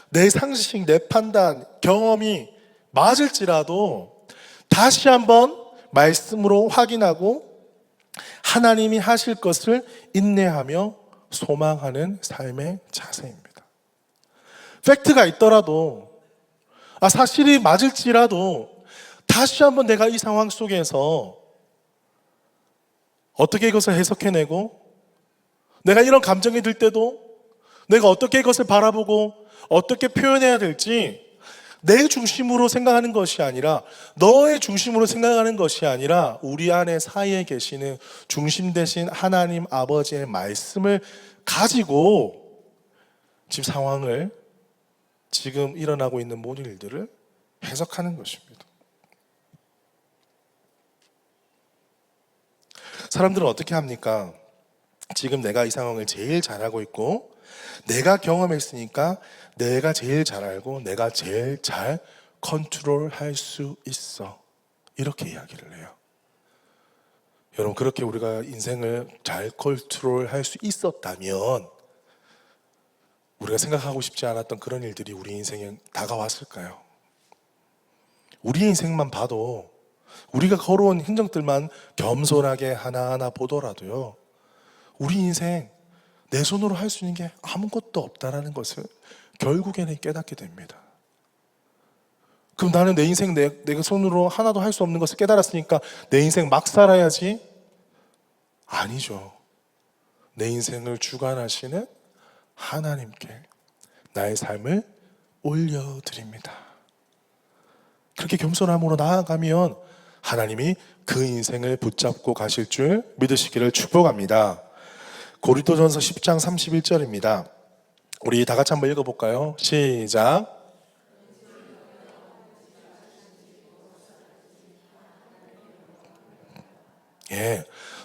내 상식, 내 판단, 경험이 맞을지라도 다시 한번 말씀으로 확인하고 하나님이 하실 것을 인내하며 소망하는 삶의 자세입니다. 팩트가 있더라도, 사실이 맞을지라도 다시 한번 내가 이 상황 속에서 어떻게 이것을 해석해내고, 내가 이런 감정이 들 때도 내가 어떻게 이것을 바라보고 어떻게 표현해야 될지 내 중심으로 생각하는 것이 아니라, 너의 중심으로 생각하는 것이 아니라 우리 안에 사이에 계시는 중심 대신 하나님 아버지의 말씀을 가지고 지금 상황을, 지금 일어나고 있는 모든 일들을 해석하는 것입니다. 사람들은 어떻게 합니까? 지금 내가 이 상황을 제일 잘하고 있고 내가 경험했으니까 내가 제일 잘 알고 내가 제일 잘 컨트롤할 수 있어, 이렇게 이야기를 해요. 여러분, 그렇게 우리가 인생을 잘 컨트롤할 수 있었다면 우리가 생각하고 싶지 않았던 그런 일들이 우리 인생에 다가왔을까요? 우리 인생만 봐도, 우리가 걸어온 흔적들만 겸손하게 하나하나 보더라도요, 우리 인생 내 손으로 할 수 있는 게 아무것도 없다라는 것을 결국에는 깨닫게 됩니다. 그럼 나는 내 인생 내 손으로 하나도 할 수 없는 것을 깨달았으니까 내 인생 막 살아야지? 아니죠. 내 인생을 주관하시는 하나님께 나의 삶을 올려드립니다. 그렇게 겸손함으로 나아가면 하나님이 그 인생을 붙잡고 가실 줄 믿으시기를 축복합니다. 고린도전서 10장 31절입니다. 우리 다 같이 한번 읽어볼까요? 시작.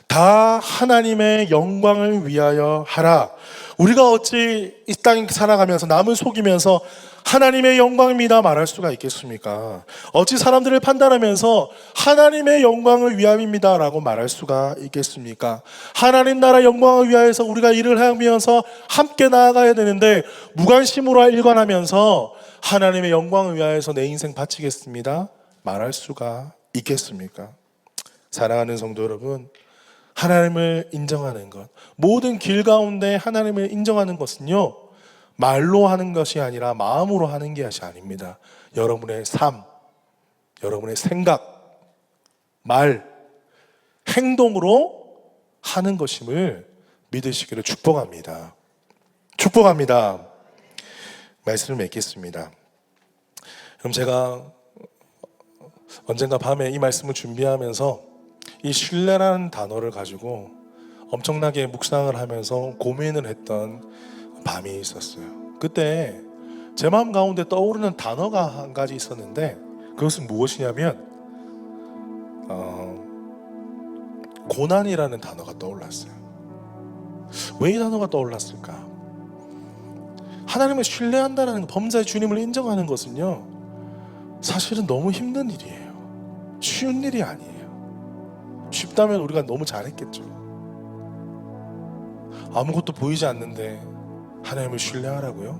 다 하나님의 영광을 위하여 하라. 우리가 어찌 이 땅에 살아가면서 남을 속이면서 하나님의 영광입니다 말할 수가 있겠습니까? 어찌 사람들을 판단하면서 하나님의 영광을 위함입니다 라고 말할 수가 있겠습니까? 하나님 나라 영광을 위하여서 우리가 일을 하면서 함께 나아가야 되는데, 무관심으로 일관하면서 하나님의 영광을 위하여서 내 인생 바치겠습니다 말할 수가 있겠습니까? 사랑하는 성도 여러분, 하나님을 인정하는 것, 모든 길 가운데 하나님을 인정하는 것은요, 말로 하는 것이 아니라 마음으로 하는 것이 아닙니다. 여러분의 삶, 여러분의 생각, 말, 행동으로 하는 것임을 믿으시기를 축복합니다. 축복합니다. 말씀을 맺겠습니다. 그럼 제가 언젠가 밤에 이 말씀을 준비하면서 이 신뢰라는 단어를 가지고 엄청나게 묵상을 하면서 고민을 했던 밤이 있었어요. 그때 제 마음 가운데 떠오르는 단어가 한 가지 있었는데, 그것은 무엇이냐면 고난이라는 단어가 떠올랐어요. 왜 이 단어가 떠올랐을까? 하나님을 신뢰한다는, 범사의 주님을 인정하는 것은요, 사실은 너무 힘든 일이에요. 쉬운 일이 아니에요. 쉽다면 우리가 너무 잘했겠죠. 아무것도 보이지 않는데 하나님을 신뢰하라고요?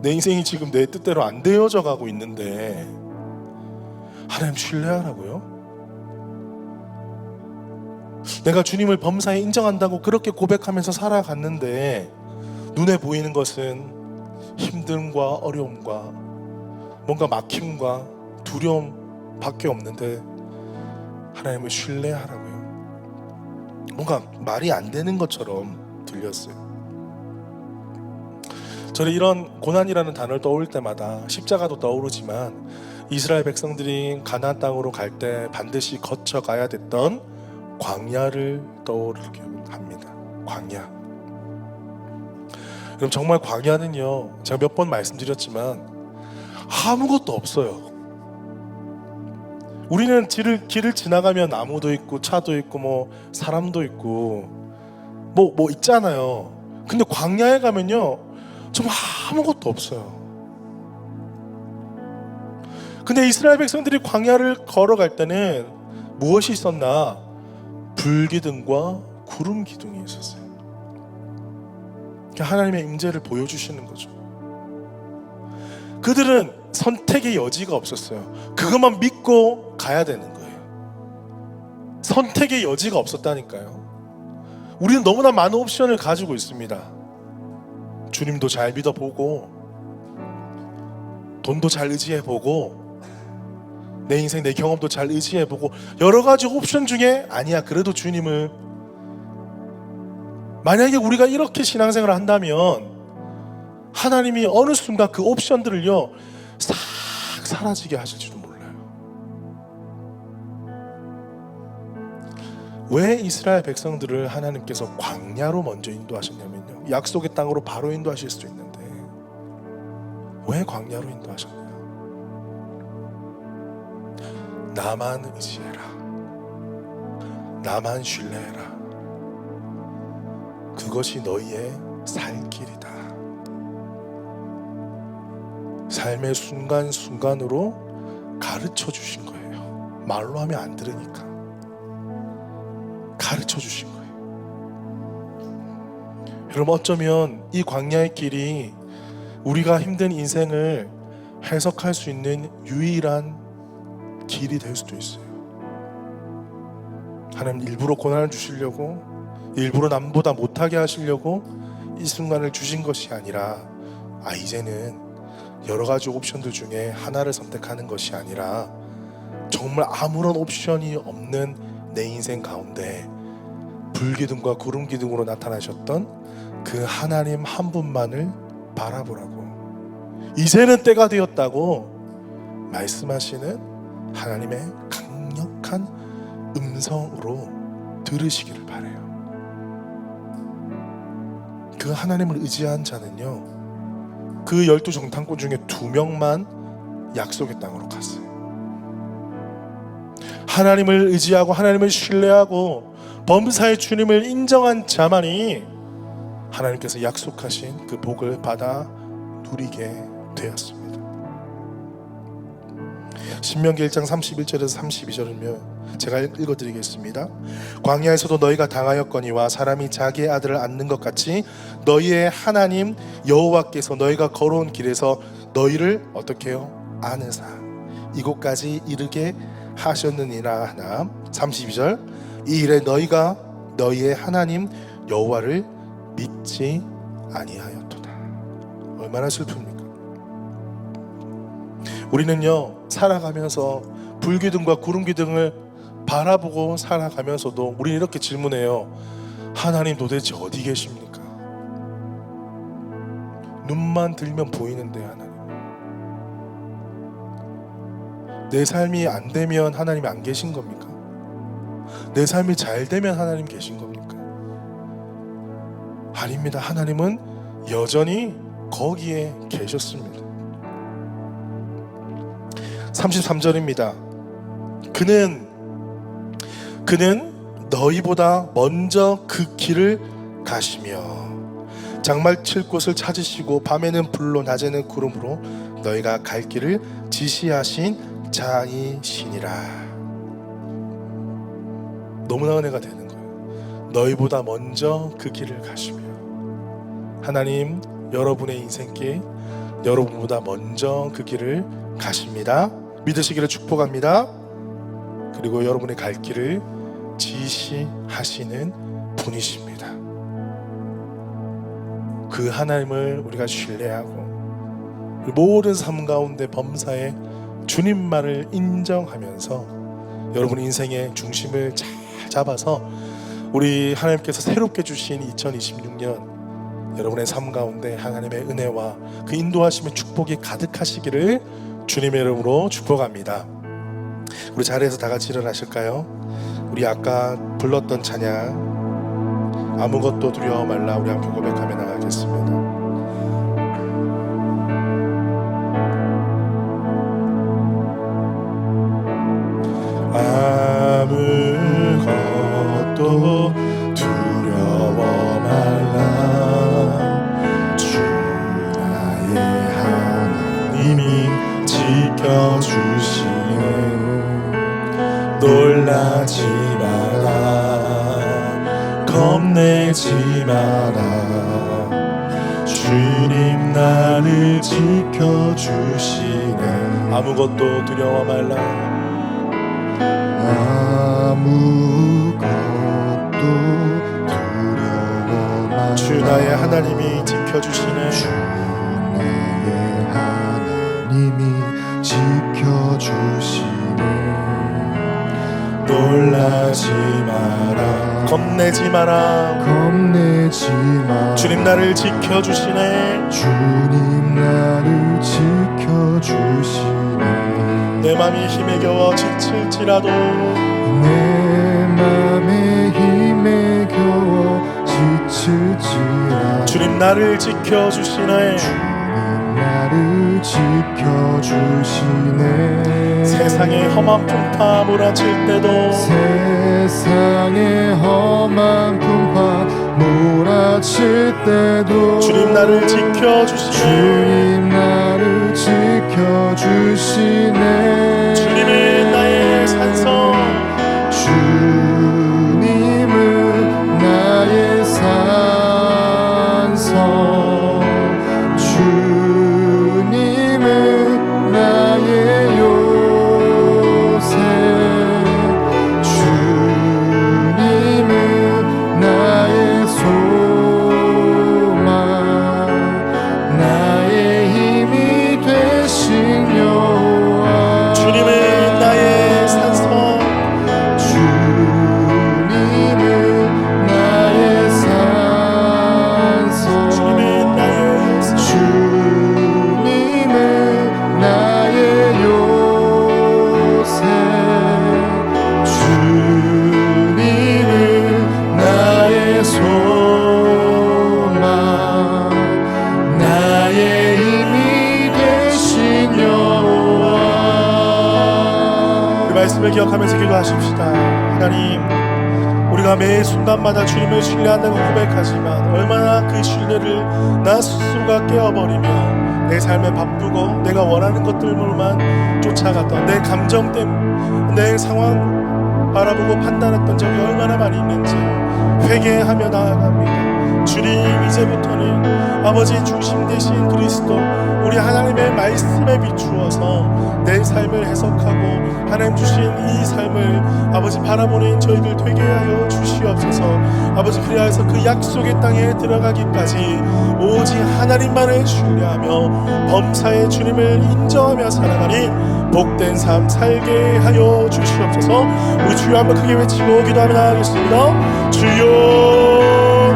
내 인생이 지금 내 뜻대로 안 되어져 가고 있는데 하나님 신뢰하라고요? 내가 주님을 범사에 인정한다고 그렇게 고백하면서 살아갔는데 눈에 보이는 것은 힘듦과 어려움과 뭔가 막힘과 두려움밖에 없는데 하나님을 신뢰하라고요? 뭔가 말이 안 되는 것처럼 들렸어요. 저는 이런 고난이라는 단어를 떠올 때마다 십자가도 떠오르지만 이스라엘 백성들이 가나안 땅으로 갈 때 반드시 거쳐가야 됐던 광야를 떠오르게 합니다. 광야. 그럼 정말 광야는요, 제가 몇 번 말씀드렸지만 아무것도 없어요. 우리는 길을 지나가면 나무도 있고 차도 있고 뭐 사람도 있고 뭐 있잖아요. 근데 광야에 가면요 정말 아무것도 없어요. 근데 이스라엘 백성들이 광야를 걸어갈 때는 무엇이 있었나? 불기둥과 구름 기둥이 있었어요. 하나님의 임재를 보여주시는 거죠. 그들은 선택의 여지가 없었어요. 그것만 믿고 가야 되는 거예요. 선택의 여지가 없었다니까요. 우리는 너무나 많은 옵션을 가지고 있습니다. 주님도 잘 믿어보고 돈도 잘 의지해보고 내 인생 내 경험도 잘 의지해보고 여러 가지 옵션 중에 아니야 그래도 주님을, 만약에 우리가 이렇게 신앙생활을 한다면 하나님이 어느 순간 그 옵션들을요 싹 사라지게 하실지도 몰라요. 왜 이스라엘 백성들을 하나님께서 광야로 먼저 인도하셨냐면요, 약속의 땅으로 바로 인도하실 수도 있는데 왜 광야로 인도하셨냐? 나만 의지해라, 나만 신뢰해라, 그것이 너희의 살 길이다. 삶의 순간순간으로 가르쳐 주신 거예요. 말로 하면 안 들으니까 가르쳐 주신 거예요. 여러분, 어쩌면 이 광야의 길이 우리가 힘든 인생을 해석할 수 있는 유일한 길이 될 수도 있어요. 하나님 일부러 고난을 주시려고, 일부러 남보다 못하게 하시려고 이 순간을 주신 것이 아니라, 이제는 여러 가지 옵션들 중에 하나를 선택하는 것이 아니라 정말 아무런 옵션이 없는 내 인생 가운데 불기둥과 구름기둥으로 나타나셨던 그 하나님 한 분만을 바라보라고, 이제는 때가 되었다고 말씀하시는 하나님의 강력한 음성으로 들으시기를 바라요. 그 하나님을 의지한 자는요, 그 12 정탐꾼 중에 2명만 약속의 땅으로 갔어요. 하나님을 의지하고 하나님을 신뢰하고 범사의 주님을 인정한 자만이 하나님께서 약속하신 그 복을 받아 누리게 되었습니다. 신명기 1장 31절에서 32절은요 제가 읽어드리겠습니다. 광야에서도 너희가 당하였거니와 사람이 자기의 아들을 안는 것 같이 너희의 하나님 여호와께서 너희가 걸어온 길에서 너희를 어떻게 해요? 아느사 이곳까지 이르게 하셨느니라 하나. 32절, 이 일에 너희가 너희의 하나님 여호와를 믿지 아니하였도다. 얼마나 슬픕니까? 우리는요 살아가면서 불기둥과 구름기둥을 바라보고 살아가면서도 우리는 이렇게 질문해요. 하나님 도대체 어디 계십니까? 눈만 들면 보이는데 하나님, 내 삶이 안 되면 하나님이 안 계신 겁니까? 내 삶이 잘 되면 하나님 계신 겁니까? 아닙니다. 하나님은 여전히 거기에 계셨습니다. 33절입니다. 그는 너희보다 먼저 그 길을 가시며 장막 칠 곳을 찾으시고 밤에는 불로 낮에는 구름으로 너희가 갈 길을 지시하신 자이시니라. 너무나 은혜가 되는 거예요. 너희보다 먼저 그 길을 가시며, 하나님 여러분의 인생길 여러분보다 먼저 그 길을 가십니다. 믿으시기를 축복합니다. 그리고 여러분의 갈 길을 지시하시는 분이십니다. 그 하나님을 우리가 신뢰하고 모든 삶 가운데 범사에 주님만을 인정하면서 여러분의 인생의 중심을 잘 잡아서 우리 하나님께서 새롭게 주신 2026년 여러분의 삶 가운데 하나님의 은혜와 그 인도하심의 축복이 가득하시기를 주님의 이름으로 축복합니다. 우리 자리에서 다 같이 일어나실까요? 우리 아까 불렀던 찬양 아무것도 두려워 말라, 우리 함께 고백하며 나가겠습니다. 두려워 말라. 주 나의 하나님이 지켜주시네. 놀라지 마라. 겁내지 마라. 주님 나를 지켜주시네. 아무것도 두려워 말라.
아무것도 두려워 말라.
주 나의 하나님이 지켜주시네.
주 나의 하나님이 지켜주시네.
놀라지 마라. 겁내지 마라.
겁내지 마.
주님 나를 지켜주시네.
주님 나를 지켜주시네.
내 맘이 힘에 겨워 지칠지라도
내 맘에 힘에 겨워 지칠지라.
주님 나를 지켜주시네.
주님 나를 지켜주시네.
세상의 험한 풍파 몰아칠 때도
세상의 험한 풍파 몰아칠 때도
주님 나를 지켜주시네.
주님 나를 지켜주시네.
주님은 나의 산성.
주님은 나의 산성. 주님은 나의 요새. 주님은 나의 소망. 나의 힘이 되신 여호와.
주님은 나의 산성.
주님은 나의 산성.
주님은 나의
주님은 나의 요새. 주님은 나의 소망. 나의 힘이 되신 여호와.
우리 말씀을 기억하면서 기도하십시다. 하나님, 우리가 매 순간마다 주님을 신뢰한다고 고백하지만 얼마나 그 신뢰를 나 스스로가 깨어버리며 내 삶에 바쁘고 내가 원하는 것들로만 쫓아갔던 내 감정 때문에 내 상황 바라보고 판단했던 적이 얼마나 많이 있는지 회개하며 나아갑니다. 주님, 이제부터는 아버지 중심 되신 그리스도 우리 하나님의 말씀에 비추어서 내 삶을 해석하고 하나님 주신 이 삶을 아버지 바라보는 저희들 되게 하여 주시옵소서. 아버지, 그리하여서 그 약속의 땅에 들어가기까지 오직 하나님만을 신뢰하며 범사의 주님을 인정하며 살아가니 복된 삶 살게 하여 주시옵소서. 우리 주여 한번 크게 외치고 기도하며 나가겠습니다. 주여,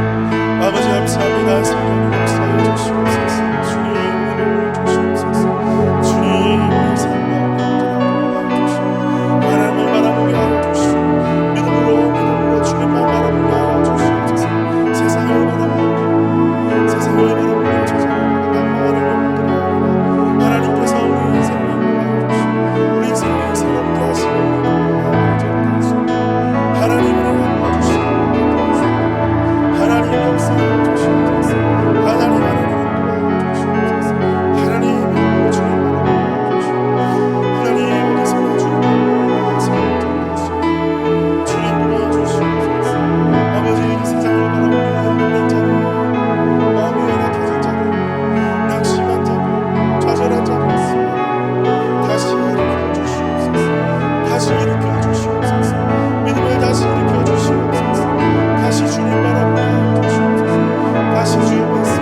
아버지 감사합니다. 성령님 역사해 주시옵소서. 주님 은혜를 주시옵소서. 주님 우리 삶을 주시옵소서. 하나님을 바라보게 하여 주시옵소서. 믿음으로 주님만 바라보게 하여 주시옵소서. 세상을 바라보고 저자가 낙망하는 영혼들이 아니라 하나님께서 우리 인생을 인도하여 주시고 우리 인생을 새롭게 하시고 하나님을 인도해 주시고 하나님 역사해 주시옵소서. 하나님 인도하여 주시옵소서. 하나님 주님 바라보게 주시고 하나님 어디서나 주님 바라보면서 주님 도와주시옵소서. 아버지, 이 세상을 바라보며 힘든 자들, 마음이 연약해진 자들, 낙심한 자들, 좌절한 자들 있습니다. 다시 일으켜 주시옵소서. 다시 일으켜 주시옵소서. 믿음을 다시 일으켜 주시옵소서. 다시 주님 바라보게 하여 주시옵소서. 다시 주의 말씀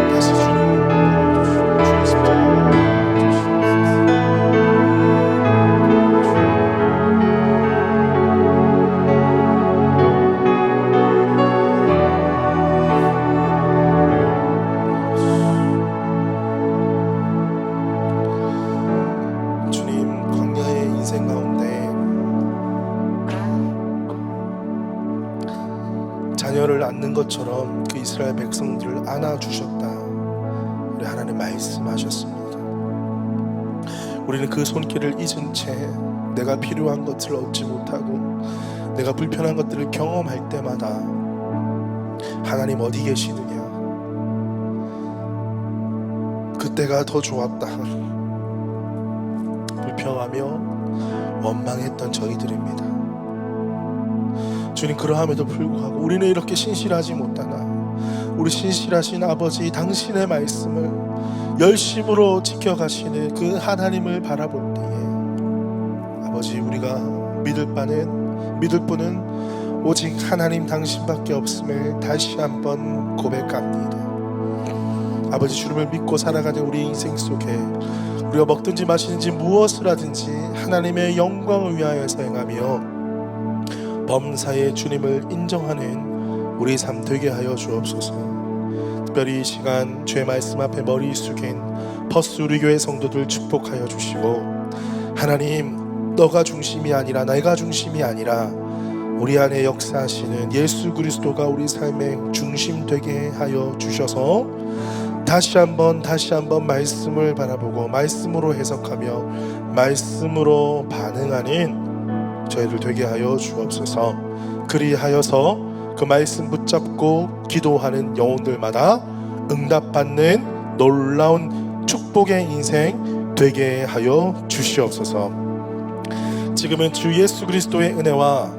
다시 주님 바라보게 주시옵소서. 주의 십자가 바라보게 주시옵소서. 주님, 광야의 인생 가운데 자녀를 낳는 것처럼 그 이스라엘 백성들을 안아주셨다. 우리 하나님 말씀하셨습니다. 우리는 그 손길을 잊은 채 내가 필요한 것을 얻지 못하고 내가 불편한 것들을 경험할 때마다 하나님 어디 계시느냐, 그때가 더 좋았다, 불평하며 원망했던 저희들입니다. 주님, 그러함에도 불구하고 우리는 이렇게 신실하지 못하나 우리 신실하신 아버지 당신의 말씀을 열심으로 지켜가시는 그 하나님을 바라볼 때에 아버지, 우리가 믿을 분은 오직 하나님 당신밖에 없음을 다시 한번 고백합니다. 아버지, 주님을 믿고 살아가는 우리 인생 속에 우리가 먹든지 마시든지 무엇을 하든지 하나님의 영광을 위하여서 행하며 범사에 주님을 인정하는 우리 삶 되게 하여 주옵소서. 특별히 이 시간 주의 말씀 앞에 머리 숙인 퍼스 우리 교회 성도들 축복하여 주시고, 하나님, 너가 중심이 아니라 내가 중심이 아니라 우리 안에 역사하시는 예수 그리스도가 우리 삶의 중심 되게 하여 주셔서 다시 한번 말씀을 바라보고 말씀으로 해석하며 말씀으로 반응하는 저희들 되게 하여 주옵소서. 그리하여서 그 말씀 붙잡고 기도하는 영혼들마다 응답받는 놀라운 축복의 인생 되게 하여 주시옵소서. 지금은 주 예수 그리스도의 은혜와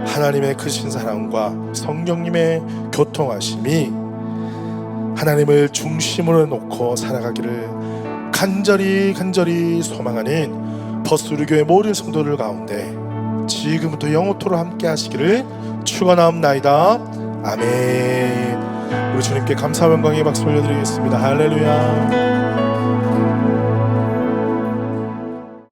하나님의 크신 사랑과 성령님의 교통하심이 하나님을 중심으로 놓고 살아가기를 간절히 소망하는 버스루 교회 모든 성도들 가운데 지금부터 영원토록 함께 하시기를 축원하옵나이다. 아멘. 우리 주님께 감사와 영광의 박수 올려드리겠습니다. 할렐루야.